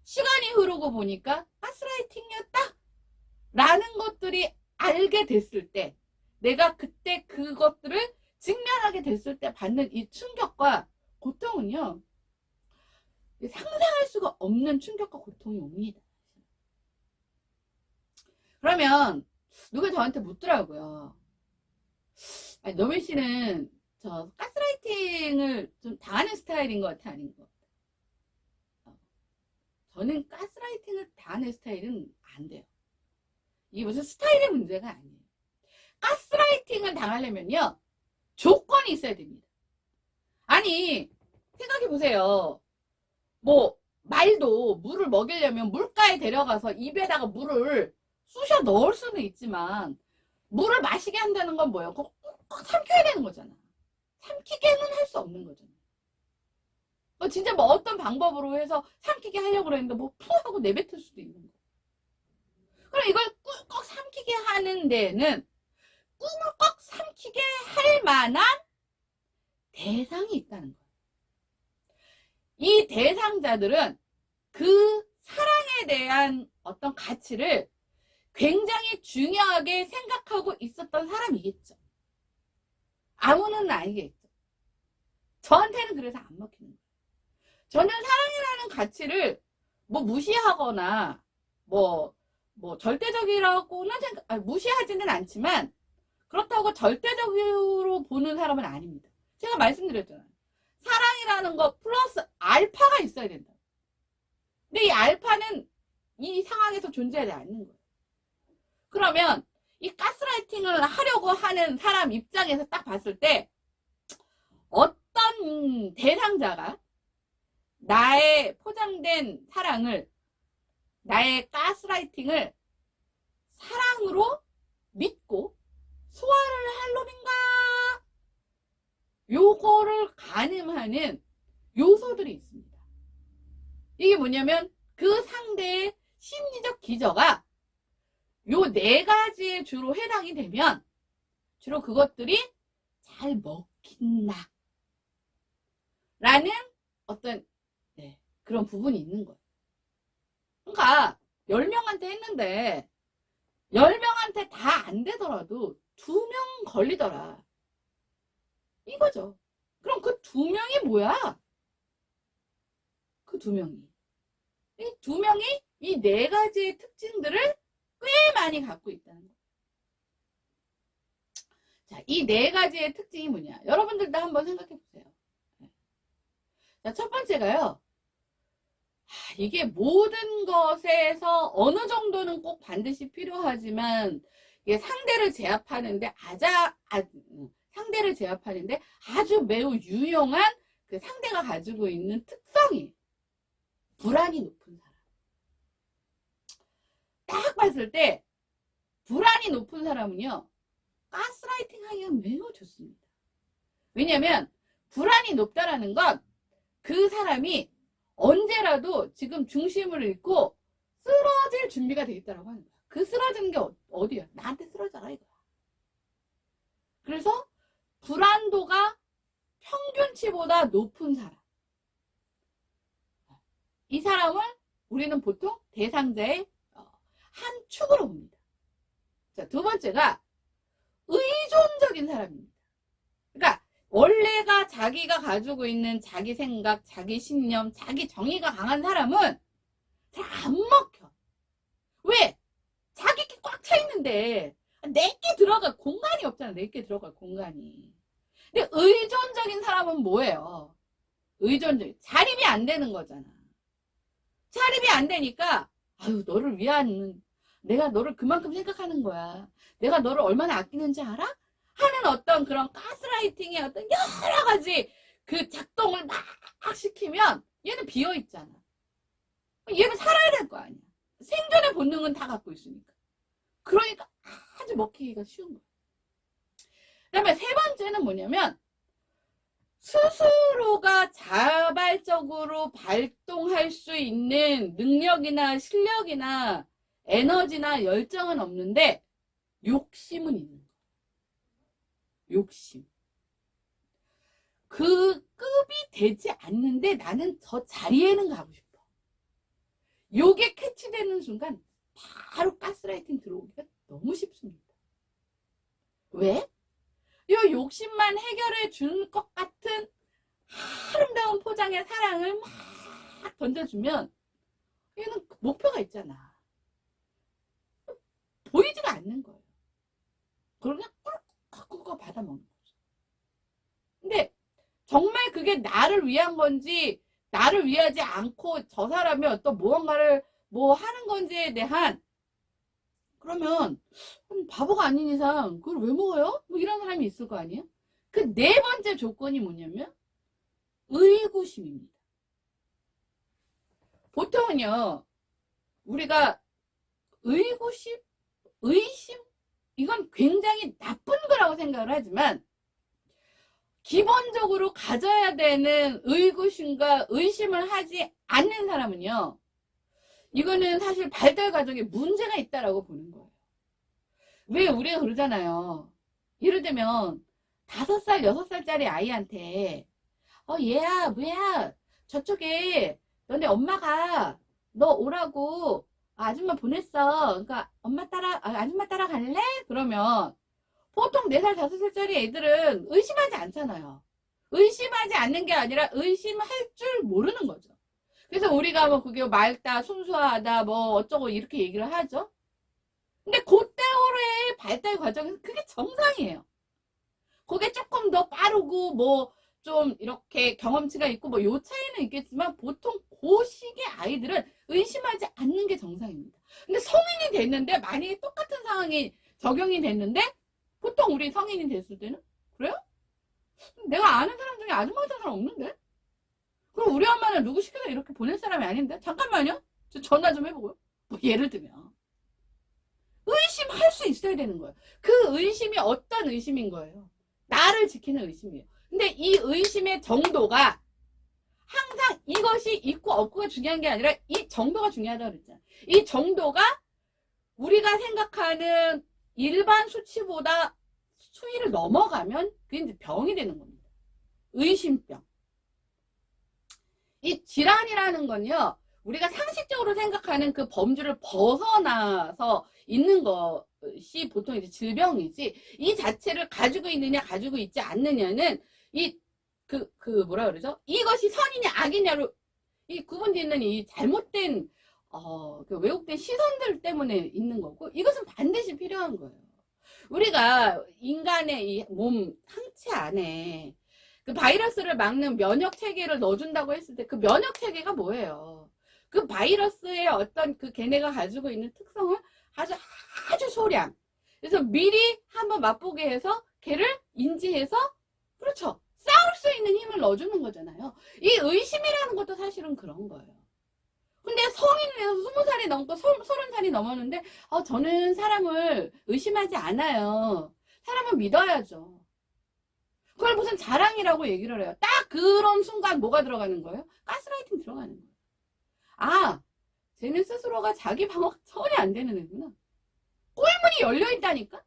시간이 흐르고 보니까 가스라이팅이었다 라는 것들이 알게 됐을 때, 내가 그때 그것들을 직면하게 됐을 때 받는 이 충격과 고통은요, 상상할 수가 없는 충격과 고통이 옵니다. 그러면 누가 저한테 묻더라고요. 노민 씨는 저 가스라이팅을 좀 당하는 스타일인 것 같아, 아닌 것 같아? 저는 가스라이팅을 당하는 스타일은 안 돼요. 이게 무슨 스타일의 문제가 아니에요. 가스라이팅을 당하려면요, 조건이 있어야 됩니다. 아니, 생각해보세요. 뭐 말도 물을 먹이려면 물가에 데려가서 입에다가 물을 쑤셔 넣을 수는 있지만, 물을 마시게 한다는 건 뭐예요? 꼭 삼켜야 되는 거잖아. 삼키게는 할 수 없는 거잖아. 진짜 뭐 어떤 방법으로 해서 삼키게 하려고 그랬는데 뭐 푸 하고 내뱉을 수도 있는 거. 그럼 이걸 꿀꺽 삼키게 하는 데는 꿀꺽 삼키게 할 만한 대상이 있다는 거예요. 이 대상자들은 그 사랑에 대한 어떤 가치를 굉장히 중요하게 생각하고 있었던 사람이겠죠. 아무는 아니겠죠. 저한테는 그래서 안 먹히는 거예요. 저는 사랑이라는 가치를 뭐 무시하거나 뭐 절대적이라고는 무시하지는 않지만, 그렇다고 절대적으로 보는 사람은 아닙니다. 제가 말씀드렸잖아요. 사랑이라는 거 플러스 알파가 있어야 된다. 근데 이 알파는 이 상황에서 존재하지 않는 거예요. 그러면 이 가스라이팅을 하려고 하는 사람 입장에서 딱 봤을 때, 어떤 대상자가 나의 포장된 사랑을, 나의 가스라이팅을 사랑으로 믿고 소화를 할 놈인가? 요거를 가늠하는 요소들이 있습니다. 이게 뭐냐면 그 상대의 심리적 기저가 요 4가지에 주로 해당이 되면 주로 그것들이 잘 먹힌다 라는 어떤 그런 부분이 있는 거예요. 그러니까 10명한테 했는데 10명한테 다 안 되더라도 2명 걸리더라 이거죠. 그럼 그 2명이 뭐야? 그 2명이 이 2명이 이 4가지의 특징들을 꽤 많이 갖고 있다는 거예요. 자, 이 4가지의 특징이 뭐냐? 여러분들도 한번 생각해 보세요. 자, 첫 번째가요. 이게 모든 것에서 어느 정도는 꼭 반드시 필요하지만, 이게 상대를 제압하는데 아주 매우 유용한 그 상대가 가지고 있는 특성이 불안이 높은 사람. 딱 봤을 때 불안이 높은 사람은요, 가스라이팅 하기가 매우 좋습니다. 왜냐면 불안이 높다라는 건 그 사람이 언제라도 지금 중심을 잃고 쓰러질 준비가 되어 있다고 하는 거야. 그 쓰러지는 게 어디야? 나한테 쓰러져라 이거야. 그래서 불안도가 평균치보다 높은 사람, 이 사람을 우리는 보통 대상자의 한 축으로 봅니다. 자, 두 번째가 의존적인 사람입니다. 그러니까 원래가 자기가 가지고 있는 자기 생각, 자기 신념, 자기 정의가 강한 사람은 잘 안 먹혀. 왜? 자기 게 꽉 차 있는데 내게 들어갈 공간이 없잖아. 내게 들어갈 공간이. 근데 의존적인 사람은 뭐예요? 의존적인 자립이 안 되는 거잖아. 자립이 안 되니까 아유 너를 위한 내가 너를 그만큼 생각하는 거야. 내가 너를 얼마나 아끼는지 알아? 하는 어떤 그런 가스라이팅의 어떤 여러 가지 그 작동을 막 시키면 얘는 비어 있잖아. 얘는 살아야 될 거 아니야. 생존의 본능은 다 갖고 있으니까. 그러니까 아주 먹히기가 쉬운 거야. 그 다음에 세 번째는 뭐냐면 스스로가 자발적으로 발동할 수 있는 능력이나 실력이나 에너지나 열정은 없는데 욕심은 있는 거야. 욕심. 그 급이 되지 않는데 나는 저 자리에는 가고 싶어. 요게 캐치되는 순간 바로 가스라이팅 들어오기가 너무 쉽습니다. 왜? 요 욕심만 해결해 줄 것 같은 아름다운 포장의 사랑을 막 던져주면 얘는 목표가 있잖아. 보이지가 않는 거예요. 그걸 그냥 꿀꺽꿀꺽 받아먹는 거죠. 근데 정말 그게 나를 위한 건지 나를 위하지 않고 저 사람이 어떤 무언가를 뭐 하는 건지에 대한 그러면 바보가 아닌 이상 그걸 왜 먹어요? 뭐 이런 사람이 있을 거 아니에요? 그 네 번째 조건이 뭐냐면 의구심입니다. 보통은요 우리가 의구심, 의심 이건 굉장히 나쁜 거라고 생각을 하지만 기본적으로 가져야 되는 의구심과 의심을 하지 않는 사람은요 이거는 사실 발달 과정에 문제가 있다라고 보는 거예요. 왜 우리가 그러잖아요. 예를 들면 5살, 6살짜리 아이한테 얘야 뭐야 저쪽에 너네 엄마가 너 오라고 아줌마 보냈어. 그러니까 아줌마 따라갈래? 그러면 보통 4살, 5살짜리 애들은 의심하지 않잖아요. 의심하지 않는 게 아니라 의심할 줄 모르는 거죠. 그래서 우리가 뭐 그게 맑다, 순수하다, 뭐 어쩌고 이렇게 얘기를 하죠. 근데 그때의 발달 과정에서 그게 정상이에요. 그게 조금 더 빠르고 뭐 좀 이렇게 경험치가 있고 뭐 요 차이는 있겠지만 보통 그 시기의 아이들은 의심하지 않는 게 정상입니다. 근데 성인이 됐는데 만약에 똑같은 상황이 적용이 됐는데 보통 우리 성인이 됐을 때는 그래요? 내가 아는 사람 중에 아줌마 같은 사람 없는데? 그럼 우리 엄마는 누구 시켜서 이렇게 보낼 사람이 아닌데? 잠깐만요. 저 전화 좀 해보고요. 뭐 예를 들면 의심할 수 있어야 되는 거예요. 그 의심이 어떤 의심인 거예요? 나를 지키는 의심이에요. 근데 이 의심의 정도가 항상 이것이 있고 없고가 중요한 게 아니라 이 정도가 중요하다고 그랬잖아요. 이 정도가 우리가 생각하는 일반 수치보다 수위를 넘어가면 그게 이제 병이 되는 겁니다. 의심병. 이 질환이라는 건요, 우리가 상식적으로 생각하는 그 범주를 벗어나서 있는 것이 보통 이제 질병이지, 이 자체를 가지고 있느냐, 가지고 있지 않느냐는, 뭐라 그러죠? 이것이 선이냐, 악이냐로, 이 구분짓는 이 잘못된, 그 왜곡된 시선들 때문에 있는 거고, 이것은 반드시 필요한 거예요. 우리가 인간의 이 몸, 항체 안에, 그 바이러스를 막는 면역 체계를 넣어준다고 했을 때 그 면역 체계가 뭐예요? 그 바이러스의 어떤 그 걔네가 가지고 있는 특성을 아주 소량. 그래서 미리 한번 맛보게 해서 걔를 인지해서 그렇죠. 싸울 수 있는 힘을 넣어주는 거잖아요. 이 의심이라는 것도 사실은 그런 거예요. 근데 성인이 돼서 20살이 넘고 30살이 넘었는데 저는 사람을 의심하지 않아요. 사람을 믿어야죠. 그걸 무슨 자랑이라고 얘기를 해요. 딱 그런 순간 뭐가 들어가는 거예요? 가스라이팅 들어가는 거예요. 아, 쟤는 스스로가 자기 방어가 전혀 안 되는 애구나. 꼴문이 열려있다니까?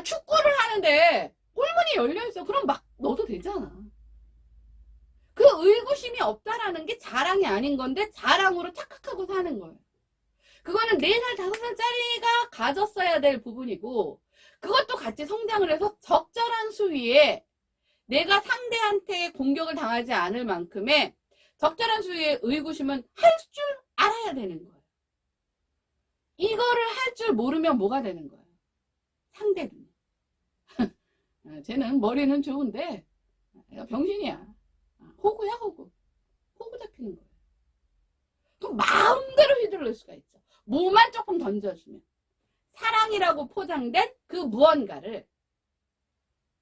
축구를 하는데 꼴문이 열려있어. 그럼 막 넣어도 되잖아. 그 의구심이 없다라는 게 자랑이 아닌 건데 자랑으로 착각하고 사는 거예요. 그거는 4살, 5살짜리가 가졌어야 될 부분이고, 그것도 같이 성장을 해서 적절한 수위에 내가 상대한테 공격을 당하지 않을 만큼의 적절한 수위의 의구심은 할 줄 알아야 되는 거예요. 이거를 할 줄 모르면 뭐가 되는 거예요? 상대는. 쟤는 머리는 좋은데 병신이야. 호구야, 호구. 호구 잡히는 거예요. 그럼 마음대로 휘둘릴 수가 있죠. 뭐만 조금 던져주면. 사랑이라고 포장된 그 무언가를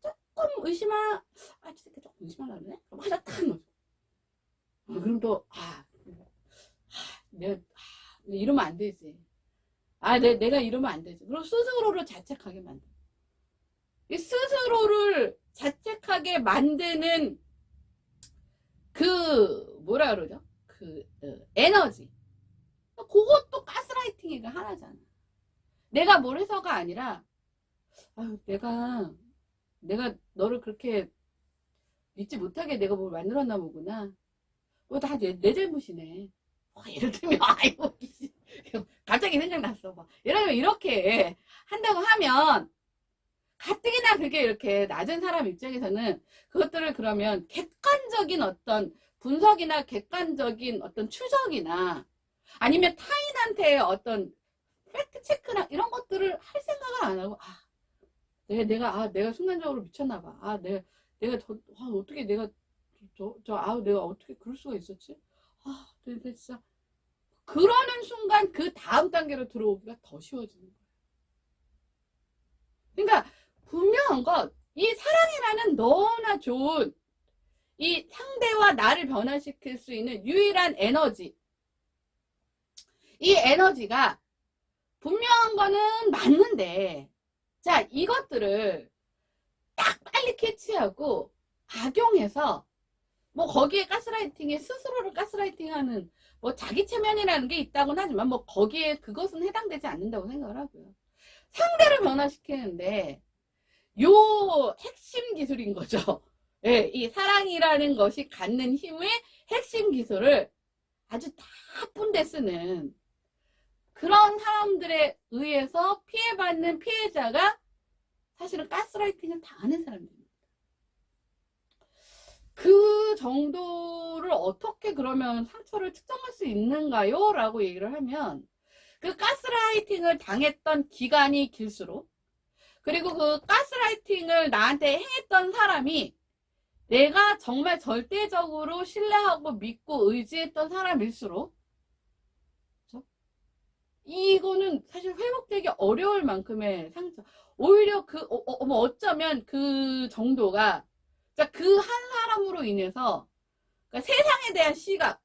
조금 의심하, 아, 저 새끼 조금 의심하려고 그러네? 그럼 하나 탁 넣어줘. 그럼 또, 내가, 이러면 안 되지. 내가 이러면 안 되지. 그럼 스스로를 자책하게 만들어. 이 스스로를 자책하게 만드는 뭐라 그러죠? 에너지. 그것도 가스라이팅이가 하나잖아. 내가 뭘 해서가 아니라, 내가 너를 그렇게 믿지 못하게 내가 뭘 만들었나 보구나. 다 내 잘못이네. 예를 들면, 아이고, 갑자기 생각났어. 예를 들면 이렇게 한다고 하면, 가뜩이나 그게 이렇게 낮은 사람 입장에서는 그것들을 그러면 객관적인 어떤 분석이나 객관적인 어떤 추적이나 아니면 타인한테 어떤 팩트 체크나 이런 것들을 할 생각을 안 하고, 내가 순간적으로 미쳤나봐. 어떻게 내가 어떻게 그럴 수가 있었지? 내가 진짜. 그러는 순간 그 다음 단계로 들어오기가 더 쉬워지는 거예요. 그러니까, 분명한 것, 이 사랑이라는 너무나 좋은 이 상대와 나를 변화시킬 수 있는 유일한 에너지. 이 에너지가 분명한 거는 맞는데, 자, 이것들을 딱 빨리 캐치하고 악용해서 거기에 가스라이팅에 스스로를 가스라이팅하는 자기 체면이라는 게 있다고는 하지만 거기에 그것은 해당되지 않는다고 생각을 하고요. 상대를 변화시키는데 요 핵심 기술인 거죠. 예, 이 사랑이라는 것이 갖는 힘의 핵심 기술을 아주 나쁜 데 쓰는 그런 사람들에 의해서 피해받는 피해자가 사실은 가스라이팅을 당하는 사람들입니다. 그 정도를 어떻게 그러면 상처를 측정할 수 있는가요? 라고 얘기를 하면 그 가스라이팅을 당했던 기간이 길수록 그리고 그 가스라이팅을 나한테 행했던 사람이 내가 정말 절대적으로 신뢰하고 믿고 의지했던 사람일수록 그렇죠? 이거는 사실 회복되기 어려울 만큼의 상처. 오히려 어쩌면 그 정도가 그 한 사람으로 인해서 그러니까 세상에 대한 시각,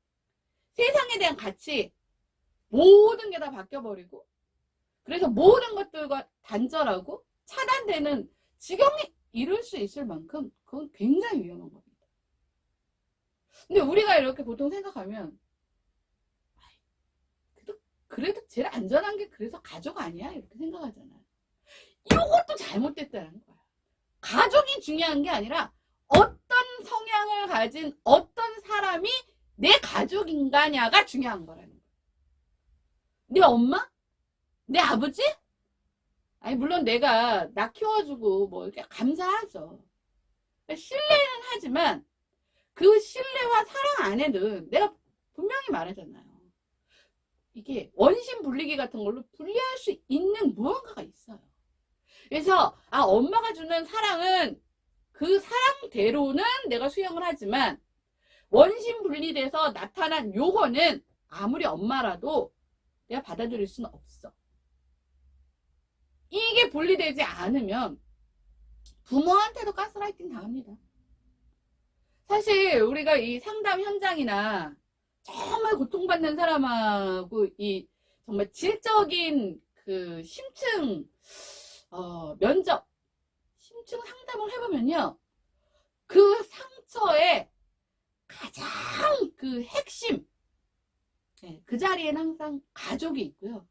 세상에 대한 가치 모든 게 다 바뀌어버리고 그래서 모든 것들과 단절하고 차단되는 지경에 이를 수 있을 만큼 그건 굉장히 위험한 겁니다. 근데 우리가 이렇게 보통 생각하면 그래도 제일 안전한 게 그래서 가족 아니야? 이렇게 생각하잖아요. 이것도 잘못됐다는 거야. 가족이 중요한 게 아니라 어떤 성향을 가진 어떤 사람이 내 가족인가냐가 중요한 거라는 거야. 내 엄마? 내 아버지? 아니 물론 내가 나 키워주고 이렇게 감사하죠. 신뢰는 하지만 그 신뢰와 사랑 안에는 내가 분명히 말하잖아요. 이게 원심 분리기 같은 걸로 분리할 수 있는 무언가가 있어요. 그래서 엄마가 주는 사랑은 그 사랑대로는 내가 수용을 하지만 원심 분리돼서 나타난 요거는 아무리 엄마라도 내가 받아들일 수는 없어. 이게 분리되지 않으면 부모한테도 가스라이팅 당합니다. 사실 우리가 이 상담 현장이나 정말 고통받는 사람하고 이 정말 질적인 그 심층 면접, 심층 상담을 해보면요. 그 상처의 가장 그 핵심, 그 자리에는 항상 가족이 있고요.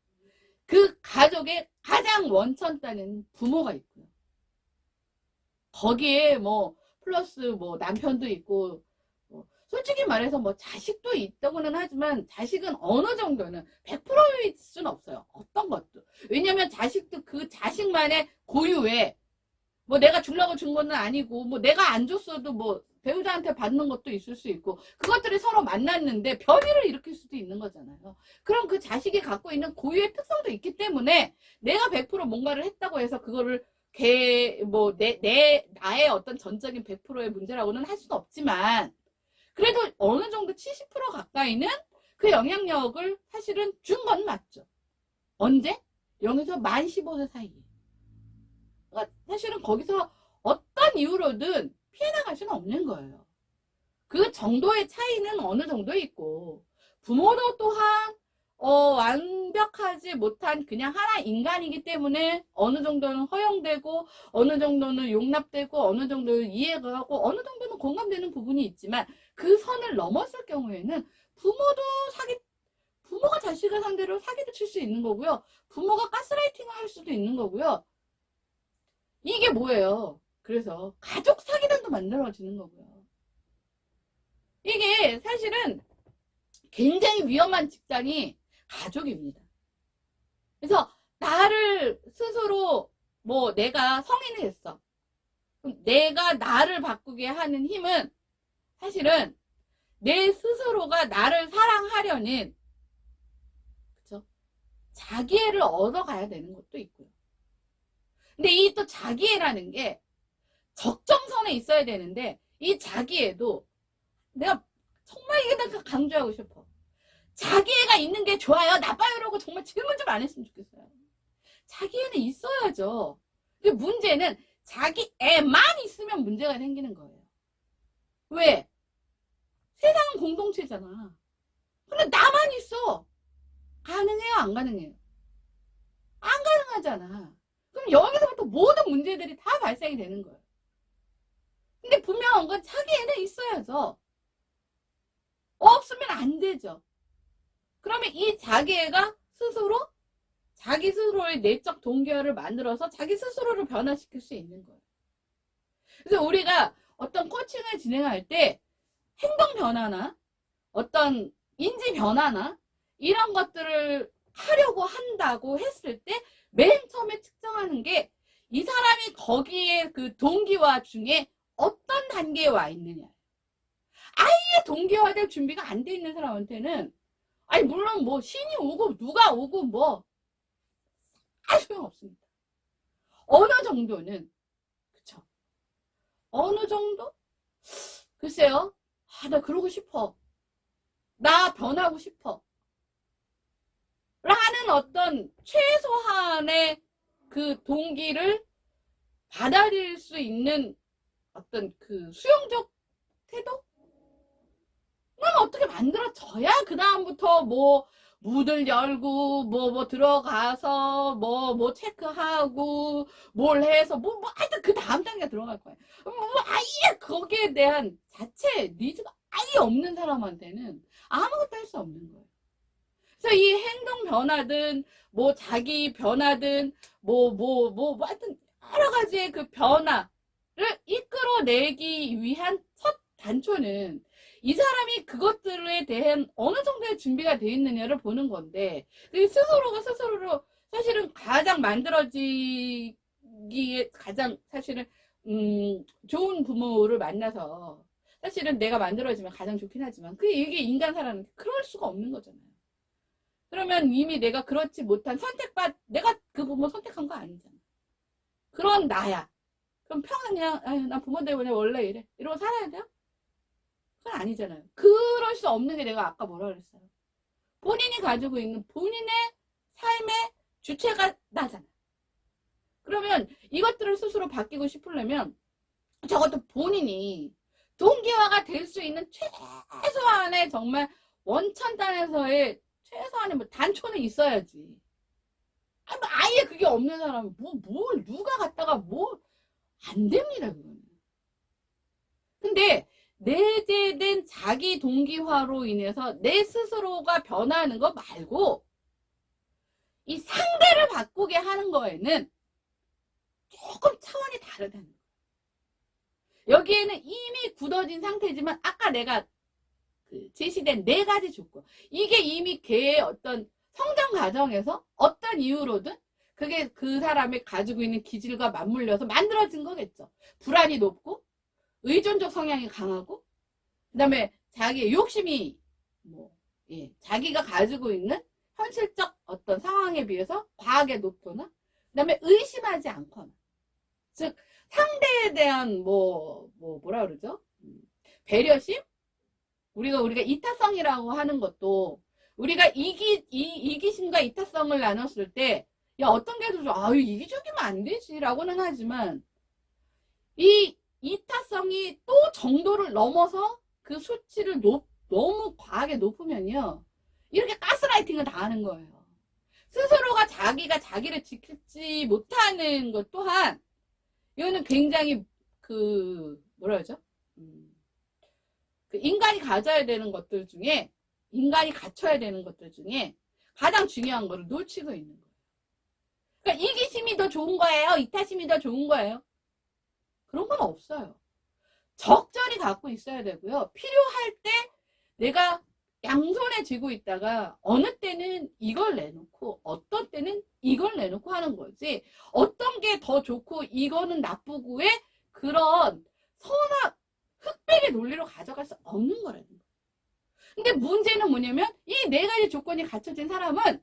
그 가족의 가장 원천단에는 부모가 있고요. 거기에 플러스 남편도 있고 솔직히 말해서 뭐 자식도 있다고는 하지만 자식은 어느 정도는 100%일 수는 없어요. 어떤 것도. 왜냐면 자식도 그 자식만의 고유에 뭐 내가 주려고 준 거는 아니고 뭐 내가 안 줬어도 뭐 배우자한테 받는 것도 있을 수 있고 그것들이 서로 만났는데 변이를 일으킬 수도 있는 거잖아요. 그럼 그 자식이 갖고 있는 고유의 특성도 있기 때문에 내가 100% 뭔가를 했다고 해서 그거를 나의 어떤 전적인 100%의 문제라고는 할 수는 없지만 그래도 어느 정도 70% 가까이는 그 영향력을 사실은 준 건 맞죠. 언제? 0에서 만 15세 사이에. 그러니까 사실은 거기서 어떤 이유로든 피해 나갈 수는 없는 거예요. 그 정도의 차이는 어느 정도 있고 부모도 또한 완벽하지 못한 그냥 하나 인간이기 때문에 어느 정도는 허용되고 어느 정도는 용납되고 어느 정도는 이해가 하고 어느 정도는 공감되는 부분이 있지만 그 선을 넘었을 경우에는 부모가 자식을 상대로 사기도 칠 수 있는 거고요. 부모가 가스라이팅을 할 수도 있는 거고요. 이게 뭐예요? 그래서 가족 사기단도 만들어지는 거고요. 이게 사실은 굉장히 위험한 직장이 가족입니다. 그래서 나를 스스로 내가 성인이 됐어. 그럼 내가 나를 바꾸게 하는 힘은 사실은 내 스스로가 나를 사랑하려는 그쵸? 자기애를 얻어가야 되는 것도 있고요. 근데 이 또 자기애라는 게 적정선에 있어야 되는데 이 자기애도 내가 정말 이게 다 강조하고 싶어. 자기애가 있는 게 좋아요, 나빠요라고 정말 질문 좀 안 했으면 좋겠어요. 자기애는 있어야죠. 근데 문제는 자기애만 있으면 문제가 생기는 거예요. 왜? 세상은 공동체잖아. 근데 나만 있어. 가능해요, 안 가능해요? 안 가능하잖아. 그럼 여기서부터 모든 문제들이 다 발생이 되는 거예요. 근데 분명한 건 자기애는 있어야죠. 없으면 안 되죠. 그러면 이 자기애가 자기 스스로의 내적 동기화를 만들어서 자기 스스로를 변화시킬 수 있는 거예요. 그래서 우리가 어떤 코칭을 진행할 때 행동 변화나 어떤 인지 변화나 이런 것들을 하려고 한다고 했을 때 맨 처음에 측정하는 게 이 사람이 거기에 그 동기화 중에 어떤 단계에 와 있느냐. 아예 동기화될 준비가 안 돼 있는 사람한테는 아니 물론 신이 오고 누가 오고 소용없습니다. 어느 정도는 그쵸? 어느 정도? 글쎄요. 나 그러고 싶어. 나 변하고 싶어. 라는 어떤 최소한의 그 동기를 받아들일 수 있는 어떤 그 수용적 태도? 그건 어떻게 만들어져야 그 다음부터 문을 열고 들어가서 체크하고 뭘 해서 하여튼 그 다음 단계가 들어갈 거예요. 아예 거기에 대한 자체 니즈가 아예 없는 사람한테는 아무것도 할 수 없는 거예요. 그래서 이 행동 변화든 자기 변화든 하여튼 여러 가지의 그 변화를 이끌어내기 위한 첫 단초는 이 사람이 그것들에 대한 어느 정도의 준비가 되어 있느냐를 보는 건데 스스로가 스스로로 사실은 가장 만들어지기에 가장 사실은 좋은 부모를 만나서 사실은 내가 만들어지면 가장 좋긴 하지만 이게 인간 사람은 그럴 수가 없는 거잖아요. 그러면 이미 내가 그렇지 못한 내가 그 부모 선택한 거 아니잖아. 그런 나야. 그럼 평생 그냥 아유, 나 부모 때문에 원래 이래. 이러고 살아야 돼요? 그건 아니잖아요. 그럴 수 없는 게 내가 아까 뭐라 그랬어요. 본인이 가지고 있는 본인의 삶의 주체가 나잖아. 그러면 이것들을 스스로 바뀌고 싶으려면 적어도 본인이 동기화가 될 수 있는 최소한의 정말 원천단에서의 최소한의 단초는 있어야지. 아예 그게 없는 사람은 누가 갖다가 안 됩니다, 그거는. 근데 내재된 자기 동기화로 인해서 내 스스로가 변하는 거 말고 이 상대를 바꾸게 하는 거에는 조금 차원이 다르다는 거예요. 여기에는 이미 굳어진 상태지만 아까 내가 제시된 4가지 조건. 이게 이미 걔의 어떤 성장 과정에서 어떤 이유로든 그게 그 사람이 가지고 있는 기질과 맞물려서 만들어진 거겠죠. 불안이 높고, 의존적 성향이 강하고, 그 다음에 자기의 욕심이, 자기가 가지고 있는 현실적 어떤 상황에 비해서 과하게 높거나, 그 다음에 의심하지 않거나. 즉, 상대에 대한 뭐라 그러죠? 배려심? 우리가 이타성이라고 하는 것도, 우리가 이기심과 이타성을 나눴을 때, 야, 어떤 게 더 좋아? 이기적이면 안 되지. 라고는 하지만, 이 이타성이 또 정도를 넘어서 그 수치를 너무 과하게 높으면요. 이렇게 가스라이팅을 당하는 거예요. 스스로가 자기가 자기를 지키지 못하는 것 또한, 이거는 굉장히 뭐라 그러죠? 인간이 가져야 되는 것들 중에, 인간이 갖춰야 되는 것들 중에 가장 중요한 거를 놓치고 있는 거예요. 그러니까 이기심이 더 좋은 거예요? 이타심이 더 좋은 거예요? 그런 건 없어요. 적절히 갖고 있어야 되고요. 필요할 때 내가 양손에 쥐고 있다가 어느 때는 이걸 내놓고 어떤 때는 이걸 내놓고 하는 거지. 어떤 게 더 좋고 이거는 나쁘고의 그런 선악, 흑백의 논리로 가져갈 수 없는 거라는 거예요. 근데 문제는 뭐냐면 이 4가지 조건이 갖춰진 사람은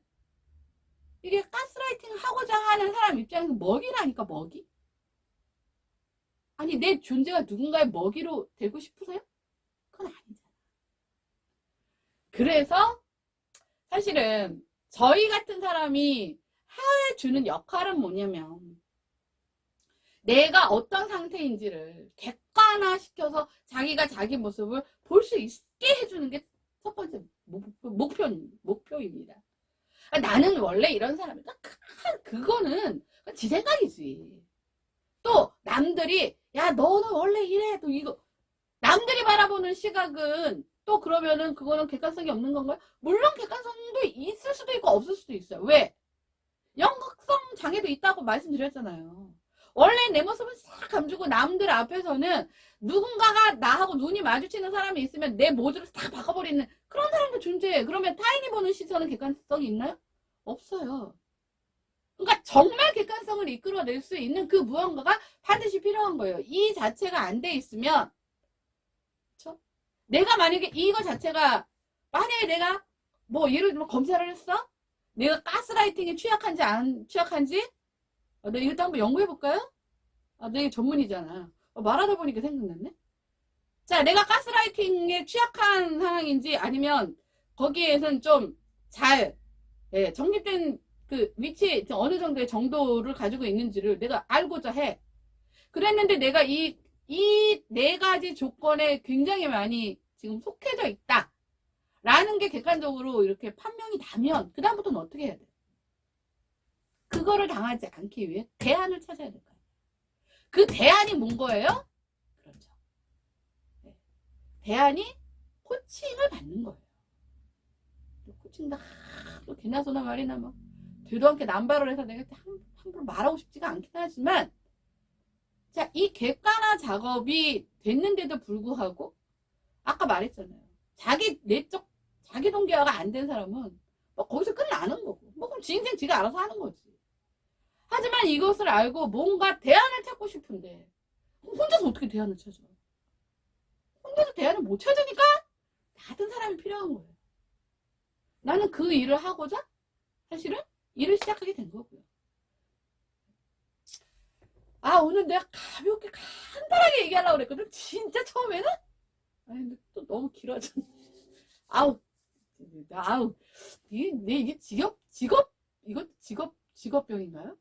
이게 가스라이팅을 하고자 하는 사람 입장에서 먹이라니까, 먹이. 아니, 내 존재가 누군가의 먹이로 되고 싶으세요? 그건 아니잖아. 그래서 사실은 저희 같은 사람이 해주는 역할은 뭐냐면 내가 어떤 상태인지를 객관화시켜서 자기가 자기 모습을 볼 수 있게 해주는 게 첫 번째 목표입니다. 나는 원래 이런 사람이다. 그거는 지 생각이지. 또 남들이 야 너는 원래 이래 또 이거 남들이 바라보는 시각은 또 그러면은 그거는 객관성이 없는 건가요? 물론 객관성도 있을 수도 있고 없을 수도 있어요. 왜? 연극성 장애도 있다고 말씀드렸잖아요. 원래 내 모습을 싹 감추고 남들 앞에서는 누군가가 나하고 눈이 마주치는 사람이 있으면 내 모습을 싹 바꿔버리는 그런 사람도 존재해. 그러면 타인이 보는 시선은 객관성이 있나요? 없어요. 그러니까 정말 객관성을 이끌어낼 수 있는 그 무언가가 반드시 필요한 거예요. 이 자체가 안 돼 있으면 그렇죠? 내가 만약에 이거 자체가 만약에 내가 예를 들면 검사를 했어? 내가 가스라이팅에 취약한지 안 취약한지 내가 이것도 한번 연구해볼까요? 내가 전문이잖아. 말하다 보니까 생각났네. 자, 내가 가스라이팅에 취약한 상황인지 아니면 거기에선 좀 잘 정립된 그 위치 어느 정도의 정도를 가지고 있는지를 내가 알고자 해. 그랬는데 내가 이 4가지 조건에 굉장히 많이 지금 속해져 있다. 라는 게 객관적으로 이렇게 판명이 나면 그 다음부터는 어떻게 해야 돼? 그거를 당하지 않기 위해 대안을 찾아야 될 거예요. 그 대안이 뭔 거예요? 그렇죠. 네. 대안이 코칭을 받는 거예요. 코칭도 또 개나 소나 말이나 뭐 되도 않게 남발을 해서 내가 함부로 말하고 싶지가 않긴 하지만 자, 이 객관화 작업이 됐는데도 불구하고 아까 말했잖아요. 자기 내적 자기 동기화가 안 된 사람은 거기서 끝나는 거고 그럼 지 인생 지가 알아서 하는 거지. 하지만 이것을 알고 뭔가 대안을 찾고 싶은데 혼자서 어떻게 대안을 찾아? 혼자서 대안을 못 찾으니까 다른 사람이 필요한 거예요. 나는 그 일을 하고자 사실은 일을 시작하게 된 거고요. 오늘 내가 가볍게 간단하게 얘기하려고 그랬거든. 진짜 처음에는 근데 또 너무 길어졌네. 이게 직업병인가요?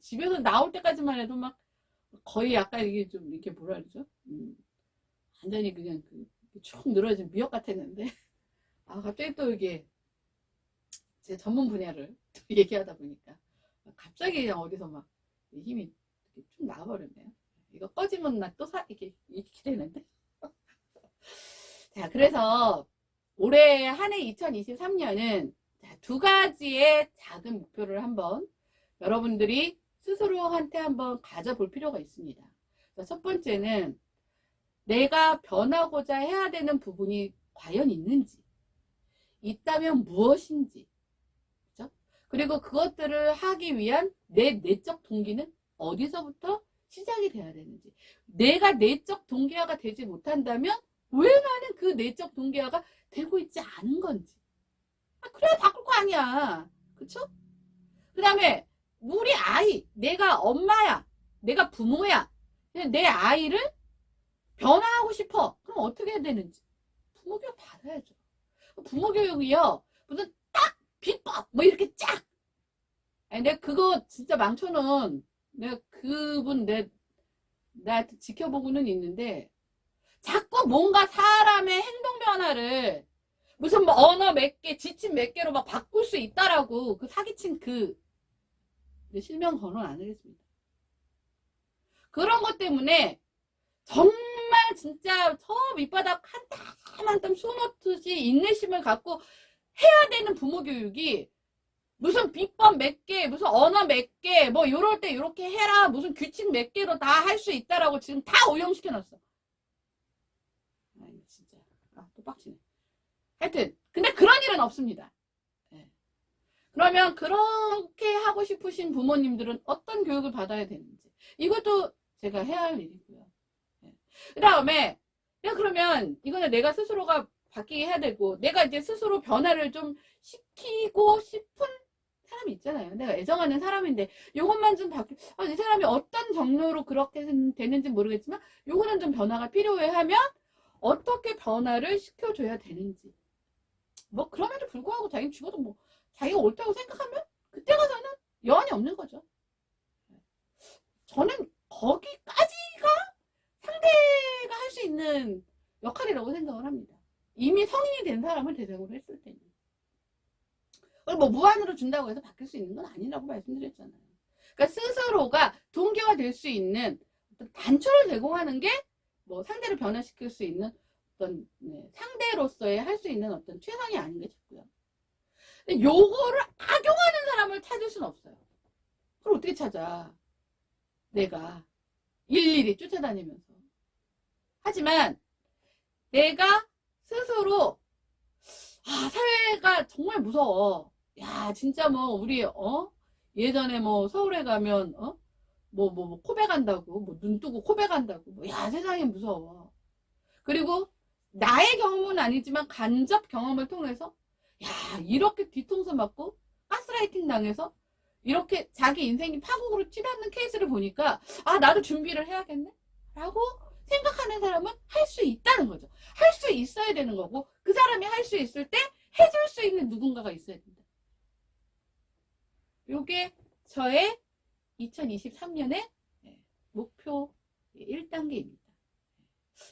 집에서 나올 때까지만 해도 막 거의 약간 이게 좀 이렇게 뭐라 그러죠? 완전히 그냥 쭉 늘어진 미역 같았는데 갑자기 또 이게 제 전문 분야를 또 얘기하다 보니까 갑자기 그냥 어디서 막 힘이 이렇게 쭉 나와버렸네요. 이거 꺼지면 나 또 이렇게 되는데. 자, 그래서 올해 한 해 2023년은 2가지의 작은 목표를 한번 여러분들이 스스로한테 한번 가져볼 필요가 있습니다. 첫 번째는 내가 변하고자 해야 되는 부분이 과연 있는지, 있다면 무엇인지, 그죠? 그리고 그것들을 하기 위한 내 내적 동기는 어디서부터 시작이 돼야 되는지, 내가 내적 동기화가 되지 못한다면 왜 나는 그 내적 동기화가 되고 있지 않은 건지. 그래야 바꿀 거 아니야. 그쵸? 그 다음에 우리 아이, 내가 엄마야, 내가 부모야, 내 아이를 변화하고 싶어. 그럼 어떻게 해야 되는지 부모 교육 받아야죠. 부모 교육이요, 무슨 딱 비법 뭐 이렇게 쫙. 아니, 내가 그거 진짜 망쳐놓은, 내가 그분 나한테 지켜보고는 있는데, 자꾸 뭔가 사람의 행동 변화를 무슨 뭐 언어 몇 개, 지침 몇 개로 막 바꿀 수 있다라고 그 사기친 실명 거론 안 하겠습니다. 그런 것 때문에 정말 진짜 저 밑바닥 한 땀 한 땀 수놓듯이 인내심을 갖고 해야 되는 부모 교육이, 무슨 비법 몇 개, 무슨 언어 몇 개, 뭐 요럴 때 요렇게 해라, 무슨 규칙 몇 개로 다 할 수 있다라고 지금 다 오염시켜놨어. 아이 진짜 또 빡치네. 하여튼 근데 그런 일은 없습니다. 네. 그러면 그렇게 하고 싶으신 부모님들은 어떤 교육을 받아야 되는지, 이것도 제가 해야 할 일이고요. 네. 그 다음에 그러면 이거는 내가 스스로가 바뀌게 해야 되고, 내가 이제 스스로 변화를 좀 시키고 싶은 사람이 있잖아요. 내가 애정하는 사람인데 요것만 좀 이 사람이 어떤 경로로 그렇게 되는지 모르겠지만 요거는 좀 변화가 필요해 하면 어떻게 변화를 시켜줘야 되는지, 뭐 그럼에도 불구하고 자기는 죽어도 뭐 자기가 옳다고 생각하면 그때 가서는 여한이 없는 거죠. 저는 거기까지가 상대가 할 수 있는 역할이라고 생각을 합니다. 이미 성인이 된 사람을 대상으로 했을 때는. 뭐 무한으로 준다고 해서 바뀔 수 있는 건 아니라고 말씀드렸잖아요. 그러니까 스스로가 동기화 될 수 있는 어떤 단초를 제공하는 게 뭐 상대를 변화시킬 수 있는 어떤 상대로서의 할 수 있는 어떤 최선이 아닌가 싶고요. 근데 요거를 악용하는 사람을 찾을 수는 없어요. 그걸 어떻게 찾아? 내가 일일이 쫓아다니면서. 하지만 내가 스스로 사회가 정말 무서워. 야 진짜 뭐 우리 예전에 뭐 서울에 가면 뭐 코베 간다고, 뭐 눈 뜨고 코베 간다고, 뭐 야 세상이 무서워. 그리고 나의 경험은 아니지만 간접 경험을 통해서 야 이렇게 뒤통수 맞고 가스라이팅 당해서 이렇게 자기 인생이 파국으로 치닫는 케이스를 보니까 나도 준비를 해야겠네 라고 생각하는 사람은 할 수 있다는 거죠. 할 수 있어야 되는 거고, 그 사람이 할 수 있을 때 해줄 수 있는 누군가가 있어야 된다. 요게 저의 2023년의 목표 1단계입니다.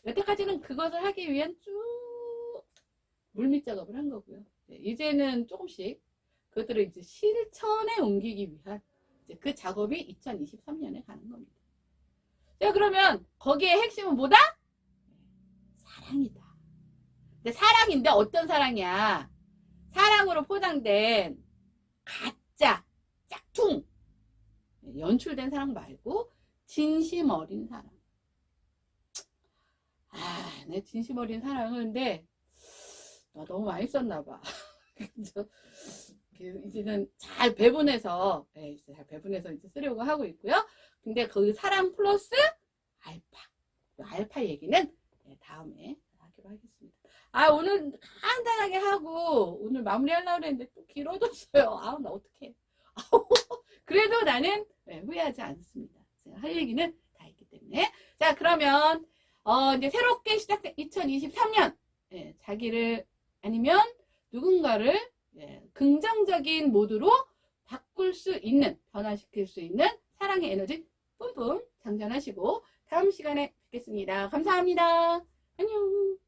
여태까지는 그것을 하기 위한 쭉 물밑 작업을 한 거고요. 이제는 조금씩 그것들을 이제 실천에 옮기기 위한 그 작업이 2023년에 가는 겁니다. 자, 그러면 거기에 핵심은 뭐다? 사랑이다. 근데 사랑인데 어떤 사랑이야? 사랑으로 포장된 가짜, 짝퉁, 연출된 사랑 말고 진심 어린 사랑. 내 진심 어린 사랑은 근데 너무 많이 썼나 봐. 이제는 잘 배분해서 이제 쓰려고 하고 있고요. 근데 그 사랑 플러스 알파 얘기는 다음에 하기로 하겠습니다. 오늘 간단하게 하고 오늘 마무리하려고 했는데 또 길어졌어요. 나 어떡해. 그래도 나는 후회하지 않습니다. 제가 할 얘기는 다 했기 때문에. 자, 그러면 이제 새롭게 시작된 2023년 자기를 아니면 누군가를 긍정적인 모드로 바꿀 수 있는, 변화시킬 수 있는 사랑의 에너지 뿜뿜 장전하시고 다음 시간에 뵙겠습니다. 감사합니다. 안녕.